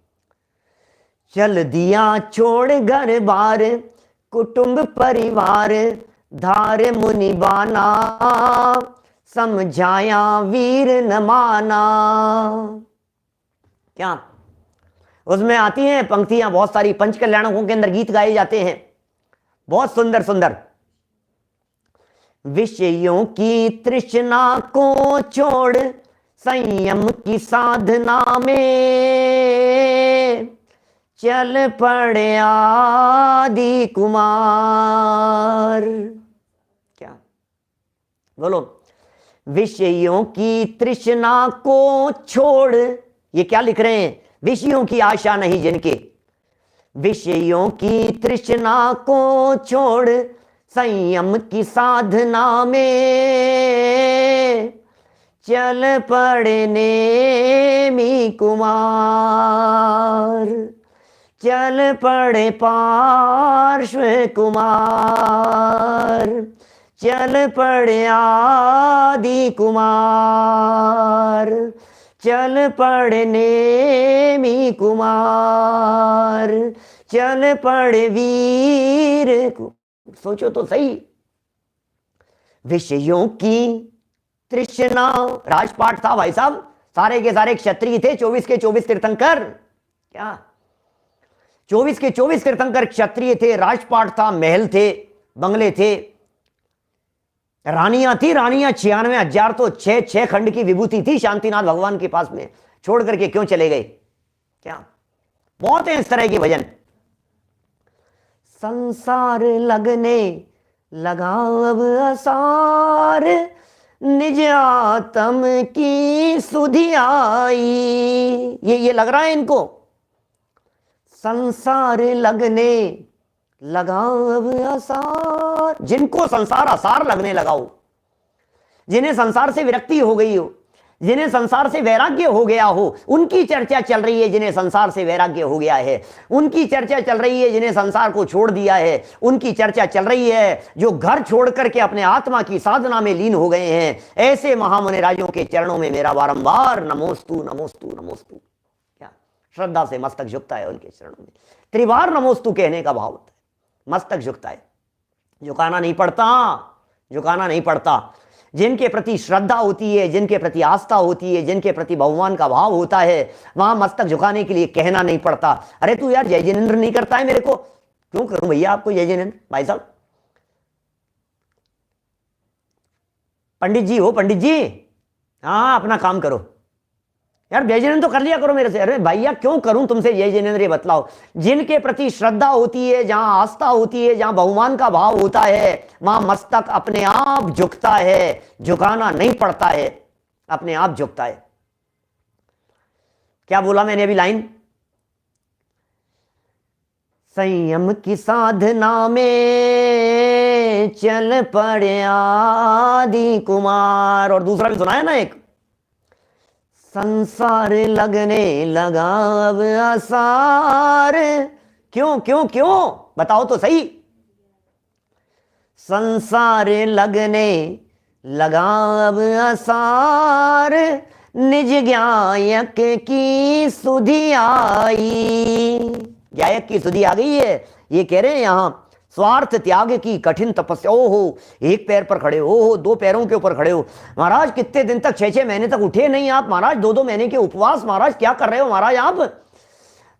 चल दिया छोड़ घर बार, कुटुंब परिवार, धार मुनि बाना, समझाया वीर न माना। क्या उसमें आती हैं पंक्तियां, बहुत सारी पंचकल्याणकों के अंदर गीत गाए जाते हैं, बहुत सुंदर सुंदर। विषयों की तृष्णा को छोड़ संयम की साधना में, चल पड़े आदि कुमार। क्या बोलो? विषयों की तृष्णा को छोड़, ये क्या लिख रहे हैं? विषयों की आशा नहीं जिनके, विषयों की तृष्णा को छोड़ संयम की साधना में, चल पड़े नेमी कुमार, चल पड़े पार्श्व कुमार, चल पड़े आदि कुमार, चल पड़े नेमी कुमार, चल पड़े वीर। सोचो तो सही, विषयों की तृष्णा। राजपाट था भाई साहब, सारे के सारे क्षत्रिय थे, 24 के 24 तीर्थंकर। क्या 24 के 24 तीर्थंकर क्षत्रिय थे, राजपाट था, महल थे, बंगले थे, रानियां थी, रानियां 96,000, तो 6 खंड की विभूति थी शांतिनाथ भगवान के पास में। छोड़ करके क्यों चले गए? क्या बहुत है इस तरह के भजन। संसार लगने लगा अब असार, निज आत्म की सुधि आई। ये लग रहा है इनको। संसार लगने लगा अब आसार, जिनको संसार आसार लगने लगाओ, जिन्हें संसार से विरक्ति हो गई हो, जिन्हें संसार से वैराग्य हो गया हो, उनकी चर्चा चल रही है। जिन्हें संसार से वैराग्य हो गया है उनकी चर्चा चल रही है। जिन्हें संसार को छोड़ दिया है उनकी चर्चा चल रही है। जो घर छोड़ करके अपने आत्मा की साधना में लीन हो गए हैं, ऐसे महामुनि राजों के चरणों में मेरा बारंबार नमोस्तु नमोस्तु नमोस्तु, क्या श्रद्धा से मस्तक झुकता है उनके चरणों में। त्रिवार नमोस्तु कहने का भाव होता है, मस्तक झुकता है, झुकाना नहीं पड़ता, झुकाना नहीं पड़ता। जिनके प्रति श्रद्धा होती है, जिनके प्रति आस्था होती है, जिनके प्रति भगवान का भाव होता है, वहां मस्तक झुकाने के लिए कहना नहीं पड़ता। अरे तू यार जय जिनेंद्र नहीं करता है, मेरे को क्यों करूं भैया आपको जय जिनेंद्र? भाई साहब पंडित जी हो, पंडित जी, हाँ अपना काम करो यार, जय जिनेंद्र तो कर लिया करो मेरे से। अरे भैया क्यों करूं तुमसे जय जिनेंद्र, ये बतलाओ। जिनके प्रति श्रद्धा होती है, जहां आस्था होती है, जहां भगवान का भाव होता है, वहां मस्तक अपने आप झुकता है, झुकाना नहीं पड़ता है, अपने आप झुकता है। क्या बोला मैंने अभी लाइन? संयम की साधना में चल पड़े आदि कुमार, और दूसरा भी सुनाया ना एक, संसार लगने लगा अब आसार, क्यों क्यों क्यों बताओ तो सही। संसार लगने लगा अब आसार, निज गायक की सुधि आई, गायक की सुधि आ गई है। ये कह रहे हैं यहां स्वार्थ त्याग की कठिन तपस्या। ओहो, एक पैर पर खड़े हो, दो पैरों के ऊपर खड़े हो महाराज, कितने दिन तक, 6-6 महीने तक उठे नहीं आप महाराज, 2-2 महीने के उपवास महाराज, क्या कर रहे हो महाराज आप?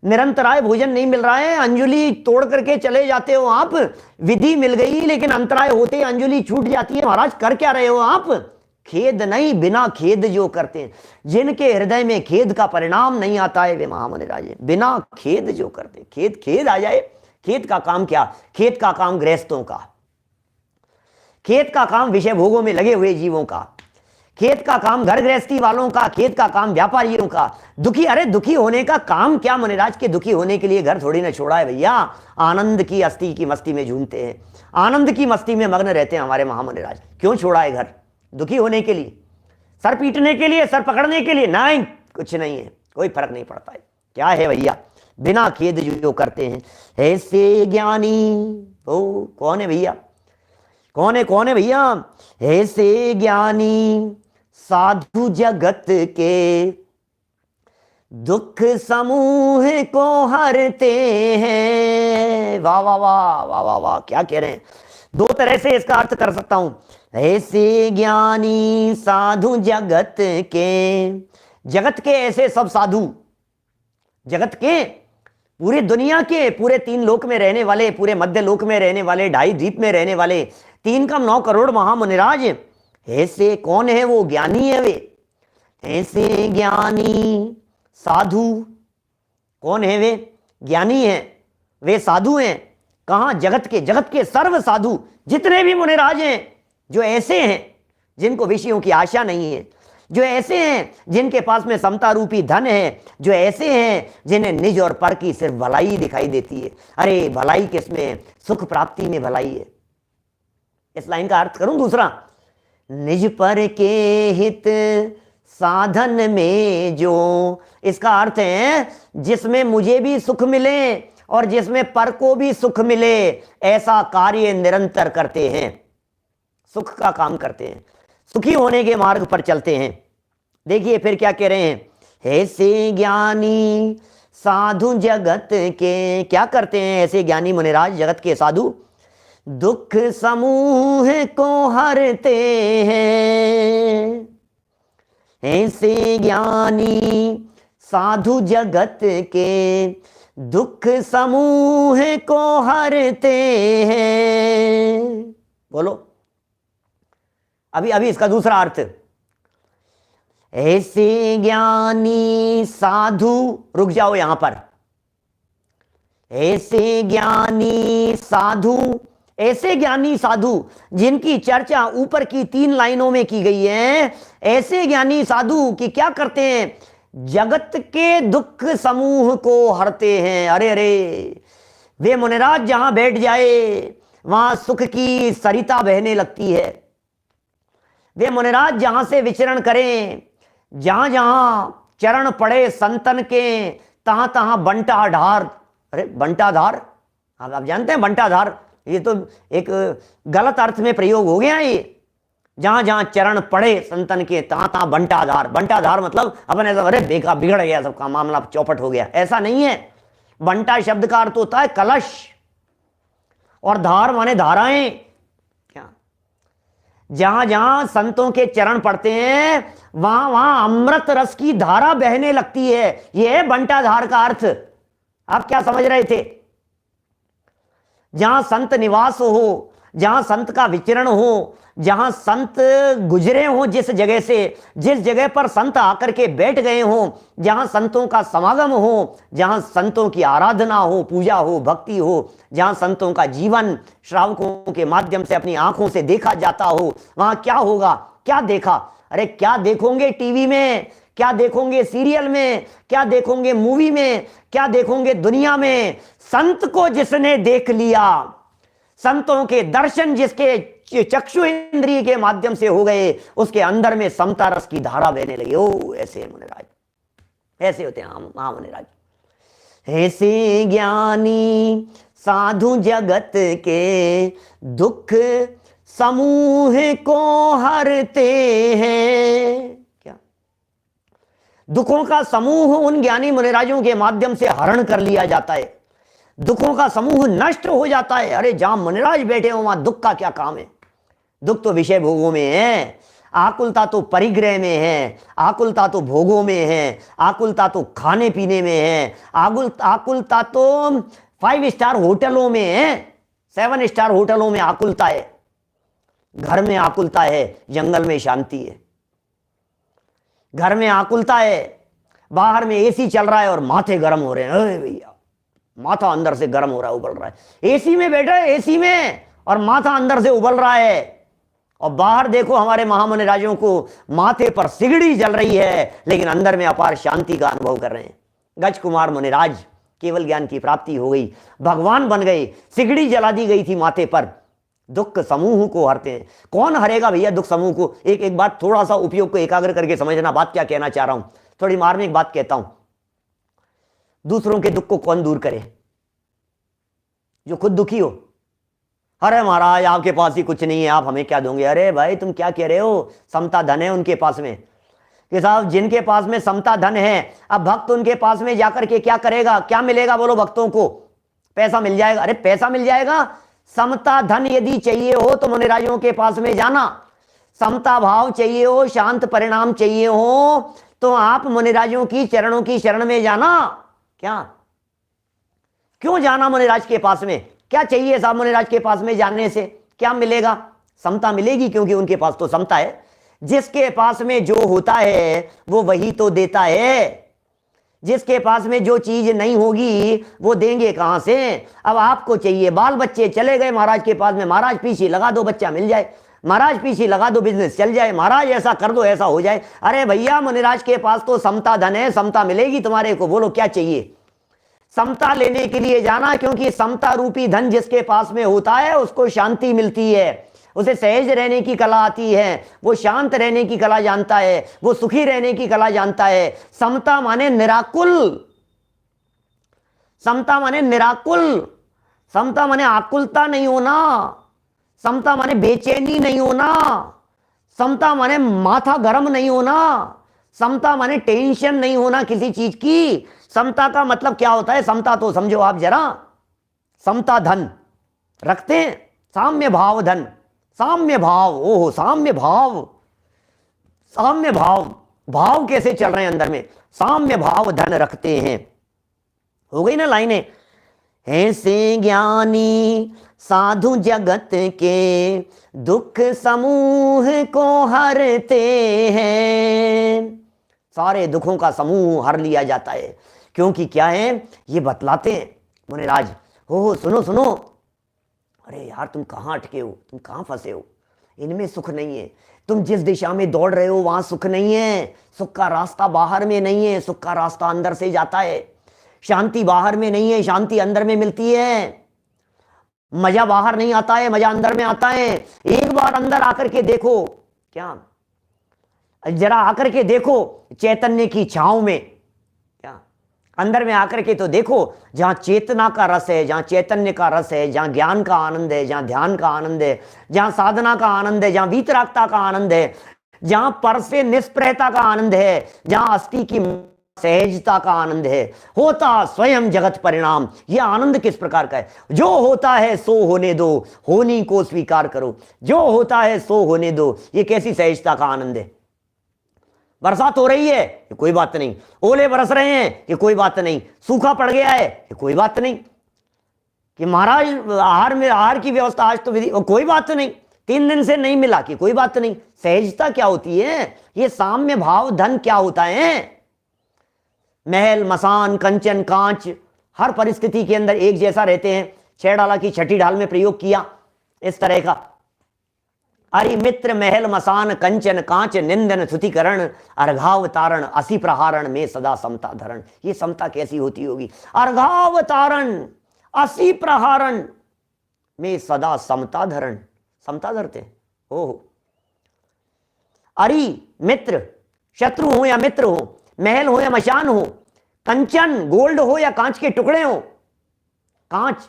निरंतराय भोजन नहीं मिल रहा है, अंजुलि तोड़ करके चले जाते हो आप। विधि मिल गई लेकिन अंतराय होते अंजुलि छूट जाती है महाराज, कर क्या रहे हो आप? खेद नहीं, बिना खेद जो करते हैं, जिनके हृदय में खेद का परिणाम नहीं आता है वे महामुनि राजे, बिना खेद जो करते। खेद खेद आ जाए, खेत का काम क्या? खेत का काम गृहस्थों का, खेत का काम विषय भोगों में लगे हुए जीवों का, खेत का काम घर गृहस्थी वालों का, खेत का काम व्यापारियों का। दुखी, अरे दुखी होने का काम क्या मुनिराज के? दुखी होने के लिए घर थोड़ी ना छोड़ा है भैया, आनंद की अस्थि की मस्ती में झूमते हैं, आनंद की मस्ती में मग्न रहते हैं हमारे महामुनिराज। क्यों छोड़ा है घर? दुखी होने के लिए, सर पीटने के लिए, सर पकड़ने के लिए? नहीं, कुछ नहीं है, कोई फर्क नहीं पड़ता है। क्या है भैया? बिना खेद जो करते हैं ऐसे ज्ञानी। ओ कौन है भैया? कौन है भैया? ऐसे ज्ञानी साधु जगत के दुख समूह को हरते हैं। वाह वाह वाह वाह वाह वाह, क्या कह रहे हैं? दो तरह से इसका अर्थ कर सकता हूं। ऐसे ज्ञानी साधु जगत के, जगत के ऐसे सब साधु, जगत के पूरी दुनिया के, पूरे 3 लोक में रहने वाले, पूरे मध्य लोक में रहने वाले, 2.5 द्वीप में रहने वाले, 3 करोड़ महामुनिराज, ऐसे कौन है? वो ज्ञानी है वे। ऐसे ज्ञानी साधु कौन है? वे ज्ञानी हैं, वे साधु हैं। कहां? जगत के, जगत के सर्व साधु जितने भी मुनिराज हैं, जो ऐसे हैं जिनको विषयों की आशा नहीं है, जो ऐसे हैं जिनके पास में समता रूपी धन है, जो ऐसे हैं जिन्हें निज और पर की सिर्फ भलाई दिखाई देती है। अरे भलाई किसमें? सुख प्राप्ति में भलाई है। इस लाइन का अर्थ करूं दूसरा, निज पर के हित साधन में जो, इसका अर्थ है जिसमें मुझे भी सुख मिले और जिसमें पर को भी सुख मिले, ऐसा कार्य निरंतर करते हैं, सुख का काम करते हैं, सुखी होने के मार्ग पर चलते हैं। देखिए फिर क्या कह रहे हैं? ऐसे ज्ञानी साधु जगत के, क्या करते हैं ऐसे ज्ञानी मुनिराज जगत के साधु? दुख समूह को हरते हैं। ऐसे ज्ञानी साधु जगत के दुख समूह को हरते हैं। बोलो अभी इसका दूसरा अर्थ। ऐसे ज्ञानी साधु, रुक जाओ यहां पर, ऐसे ज्ञानी साधु, ऐसे ज्ञानी साधु जिनकी चर्चा ऊपर की 3 लाइनों में की गई है। ऐसे ज्ञानी साधु कि क्या करते हैं? जगत के दुख समूह को हरते हैं। अरे अरे, वे मुनिराज जहां बैठ जाए वहां सुख की सरिता बहने लगती है। वे मुनिराज जहां से विचरण करें, जहां जहां चरण पड़े संतन के, तहां तहां बंटा ढार। अरे बंटा धार, आप जानते हैं बंटा धार, ये तो एक गलत अर्थ में प्रयोग हो गया ये। जहां जहां चरण पड़े संतन के, तहां तहां बंटाधार। बंटाधार मतलब अपन ऐसा, अरे बेका बिगड़ गया सबका मामला, चौपट हो गया, ऐसा नहीं है। बंटा शब्द का अर्थ होता है कलश, और धार माने धाराएं। क्या, जहां जहां संतों के चरण पड़ते हैं वहां वहां अमृत रस की धारा बहने लगती है। यह है बंटाधार का अर्थ। आप क्या समझ रहे थे? जहां संत निवास हो, जहां संत का विचरण हो, जहां संत गुजरे हो, जिस जगह से, जिस जगह पर संत आकर के बैठ गए हो, जहां संतों का समागम हो, जहां संतों की आराधना हो, पूजा हो, भक्ति हो, जहां संतों का जीवन श्रावकों के माध्यम से अपनी आंखों से देखा जाता हो, वहां क्या होगा? क्या देखा? अरे क्या देखोगे टीवी में, क्या देखोगे सीरियल में, क्या देखोगे मूवी में, क्या देखोगे दुनिया में? संत को जिसने देख लिया, संतों के दर्शन जिसके चक्षु इंद्रिय के माध्यम से हो गए, उसके अंदर में समता रस की धारा बहने लगी। ओ ऐसे मुनिराज, ऐसे होते हैं महामुनिराज। ऐसे ज्ञानी साधु जगत के दुख समूह को हरते हैं। क्या, दुखों का समूह उन ज्ञानी मुनिराजों के माध्यम से हरण कर लिया जाता है, दुखों का समूह नष्ट हो जाता है। अरे जहां मुनिराज बैठे हो वहां दुख का क्या काम है? दुख तो विषय भोगों में है, आकुलता तो परिग्रह में है, आकुलता तो भोगों में है, आकुलता तो खाने पीने में है, आकुलता तो 5 स्टार होटलों में है, 7 स्टार होटलों में आकुलता है, घर में आकुलता है, जंगल में शांति है। घर में आकुलता है, बाहर में एसी चल रहा है और माथे गर्म हो रहे हैं। अरे भैया, माथा अंदर से गर्म हो रहा है, उबल रहा है। एसी में बैठे, एसी में, और माथा अंदर से उबल रहा है। और बाहर देखो हमारे महामुनिराजों को, माथे पर सिगड़ी जल रही है लेकिन अंदर में अपार शांति का अनुभव कर रहे हैं। गज कुमार मुनिराज, केवल ज्ञान की प्राप्ति हो गई, भगवान बन गए, सिगड़ी जला दी गई थी माथे पर। दुख समूह को हरते हैं। कौन हरेगा भैया दुख समूह को? एक बात थोड़ा सा उपयोग को एकाग्र करके समझना, बात क्या कहना चाह रहा हूं। थोड़ी मार्मिक बात कहता हूं। दूसरों के दुख को कौन दूर करे? जो खुद दुखी हो। अरे महाराज आपके पास ही कुछ नहीं है, आप हमें क्या दोगे? अरे भाई तुम क्या कह रहे हो? समता धन है उनके पास में, कि साहब जिनके पास में समता धन है, अब भक्त उनके पास में जाकर के क्या करेगा? क्या मिलेगा बोलो भक्तों को? पैसा मिल जाएगा। अरे पैसा मिल जाएगा? समता धन यदि चाहिए हो तो मुनिराजों के पास में जाना। समता भाव चाहिए हो, शांत परिणाम चाहिए हो तो आप मुनिराजों की चरणों की शरण में जाना। क्या, क्यों जाना मुनिराज के पास में? क्या चाहिए साहब मुनिराज के पास में जाने से? क्या मिलेगा? समता मिलेगी, क्योंकि उनके पास तो समता है। जिसके पास में जो होता है वो वही तो देता है। जिसके पास में जो चीज नहीं होगी वो देंगे कहां से? अब आपको चाहिए, बाल बच्चे चले गए महाराज के पास में, महाराज पीछे लगा दो बच्चा मिल जाए, महाराज पीछे लगा दो बिजनेस चल जाए, महाराज ऐसा कर दो ऐसा हो जाए। अरे भैया मुनिराज के पास तो समता धन है, समता मिलेगी तुम्हारे को। बोलो क्या चाहिए? समता लेने के लिए जाना, क्योंकि समता रूपी धन जिसके पास में होता है उसको शांति मिलती है, उसे सहज रहने की कला आती है, वो शांत रहने की कला जानता है, वो सुखी रहने की कला जानता है। समता माने निराकुल, समता माने निराकुल, समता माने आकुलता नहीं होना, समता माने बेचैनी नहीं होना, समता माने माथा गर्म नहीं होना, समता माने टेंशन नहीं होना किसी चीज की। समता का मतलब क्या होता है? समता तो समझो आप जरा, समता धन रखते हैं, साम्य भाव धन, साम्य भाव। ओहो साम्य भाव, साम्य भाव, भाव कैसे चल रहे हैं अंदर में? साम्य भाव धन रखते हैं। हो गई ना लाइनें? ऐसे ज्ञानी साधु जगत के दुख समूह को हरते हैं। सारे दुखों का समूह हर लिया जाता है, क्योंकि क्या है ये बतलाते हैं मुनिराज। हो सुनो सुनो, अरे यार तुम कहाँ अटके हो, तुम कहाँ फंसे हो? इनमें सुख नहीं है। तुम जिस दिशा में दौड़ रहे हो वहां सुख नहीं है। सुख का रास्ता बाहर में नहीं है, सुख का रास्ता अंदर से जाता है। शांति बाहर में नहीं है, शांति अंदर में मिलती है। मजा बाहर नहीं आता है, मजा अंदर में आता है। एक बार अंदर आकर के देखो, क्या जरा आकर के देखो चैतन्य की छांव में, क्या अंदर में आकर के तो देखो, जहां चेतना का रस है, जहां चैतन्य का रस है, जहां ज्ञान का आनंद है, जहां ध्यान का आनंद है, जहां साधना का आनंद है, जहां वीतरागता का आनंद है, जहां पर से निष्प्रयता का आनंद है, जहां अस्थि की सहजता का आनंद है, होता स्वयं जगत परिणाम। यह आनंद किस प्रकार का है? जो होता है सो होने दो, होनी को स्वीकार करो। जो होता है सो होने दो, यह कैसी सहजता का आनंद है। बरसात हो रही है कि कोई बात नहीं, ओले बरस रहे हैं कि कोई बात नहीं, सूखा पड़ गया है कि कोई बात नहीं, कि महाराज आहार की व्यवस्था आज तो विधि, कोई बात नहीं, 3 दिन से नहीं मिला कि कोई बात नहीं। सहजता क्या होती है? ये साम्य भाव धन क्या होता है? महल मसान कंचन कांच हर परिस्थिति के अंदर एक जैसा रहते हैं। 6 डाला की 6ठी ढाल में प्रयोग किया इस तरह का, अरि मित्र महल मसान कंचन कांच निंदन थुतिकरण अर्घावतारण असी प्रहारण में सदा समता धरण। ये समता कैसी होती होगी? अर्घावतारण असी प्रहारण में सदा समता धरण, समता धरते। ओहो, अरि मित्र, शत्रु हो या मित्र हो, महल हो या मशान हो, कंचन गोल्ड हो या कांच के टुकड़े हो, कांच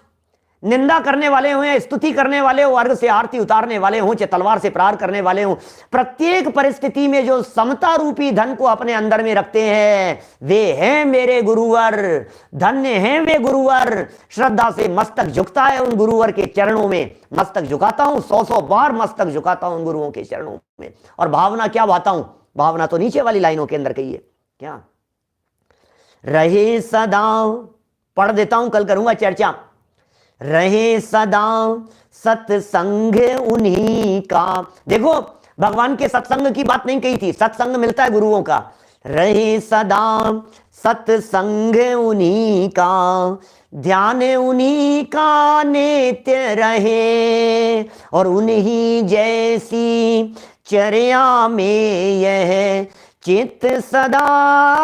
निंदा करने वाले हो या स्तुति करने वाले हो, अर्घ से आरती उतारने वाले हो, चाहे तलवार से प्रहार करने वाले हो, प्रत्येक परिस्थिति में जो समता रूपी धन को अपने अंदर में रखते हैं वे हैं मेरे गुरुवर। धन्य हैं वे गुरुवर। श्रद्धा से मस्तक झुकता है उन गुरुवर के चरणों में। मस्तक झुकाता हूं, 100 बार मस्तक झुकाता हूं उन गुरुओं के चरणों में। और भावना क्या भाता हूं? भावना तो नीचे वाली लाइनों के अंदर कही है, क्या रहे सदा, पढ़ देता हूं, कल करूंगा चर्चा। रहे सदा सत्संग उन्हीं का। देखो भगवान के सत्संग की बात नहीं कही थी, सत्संग मिलता है गुरुओं का। रहे सदा सत्संग उन्हीं का, ध्यान उन्हीं का नित्य रहे, और उन्हीं जैसी चर्या में यह चित्त सदा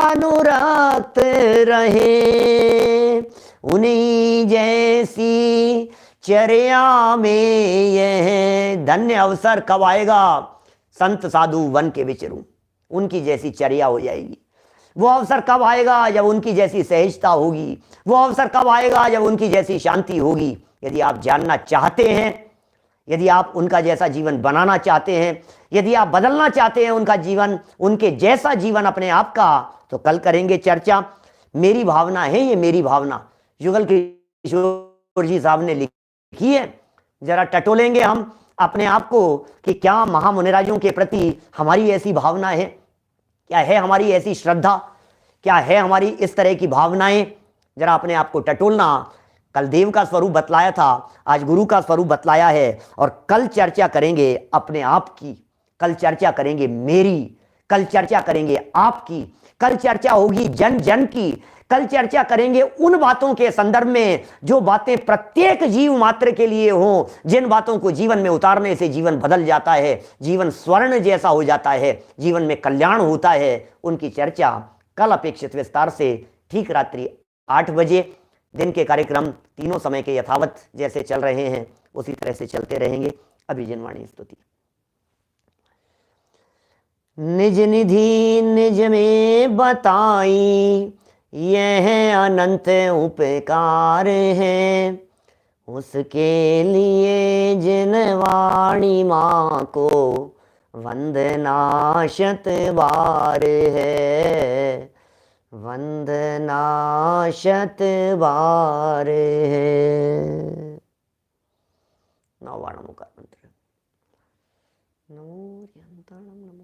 अनुरक्त रहे। उन्हीं जैसी चर्या में यह धन्य अवसर कब आएगा? संत साधु वन के विचरूं, उनकी जैसी चर्या हो जाएगी। वो अवसर कब आएगा? जब उनकी जैसी सहजता होगी। वो अवसर कब आएगा? जब उनकी जैसी शांति होगी। यदि आप जानना चाहते हैं, यदि आप उनका जैसा जीवन बनाना चाहते हैं, यदि आप बदलना चाहते हैं उनका जीवन, उनके जैसा जीवन अपने आप का, तो कल करेंगे चर्चा। मेरी भावना है, ये मेरी भावना युगल किशोर जी साहब ने लिखी है। जरा टटोलेंगे हम अपने आप को कि क्या महामुनिराजों के प्रति हमारी ऐसी भावना है? क्या है हमारी ऐसी श्रद्धा? क्या है हमारी इस तरह की भावनाएं? जरा अपने आप को टटोलना। कल देव का स्वरूप बतलाया था, आज गुरु का स्वरूप बतलाया है। और कल चर्चा करेंगे अपने आप की, कल चर्चा करेंगे मेरी, कल चर्चा करेंगे आपकी, कल चर्चा होगी जन जन की। कल चर्चा करेंगे उन बातों के संदर्भ में जो बातें प्रत्येक जीव मात्र के लिए हो, जिन बातों को जीवन में उतारने से जीवन बदल जाता है, जीवन स्वर्ण जैसा हो जाता है, जीवन में कल्याण होता है। उनकी चर्चा कल अपेक्षित विस्तार से ठीक रात्रि 8 बजे। दिन के कार्यक्रम तीनों समय के यथावत जैसे चल रहे हैं उसी तरह से चलते रहेंगे। अभिजन वाणी स्तुति। निज निधि निज में बताई, यह अनंत उपकार है, उसके लिए जिन वाणी माँ को वंदना शत बार है, वंदना शत बार है। नौवाणों का मंत्र। नमो यंत्राणम नमो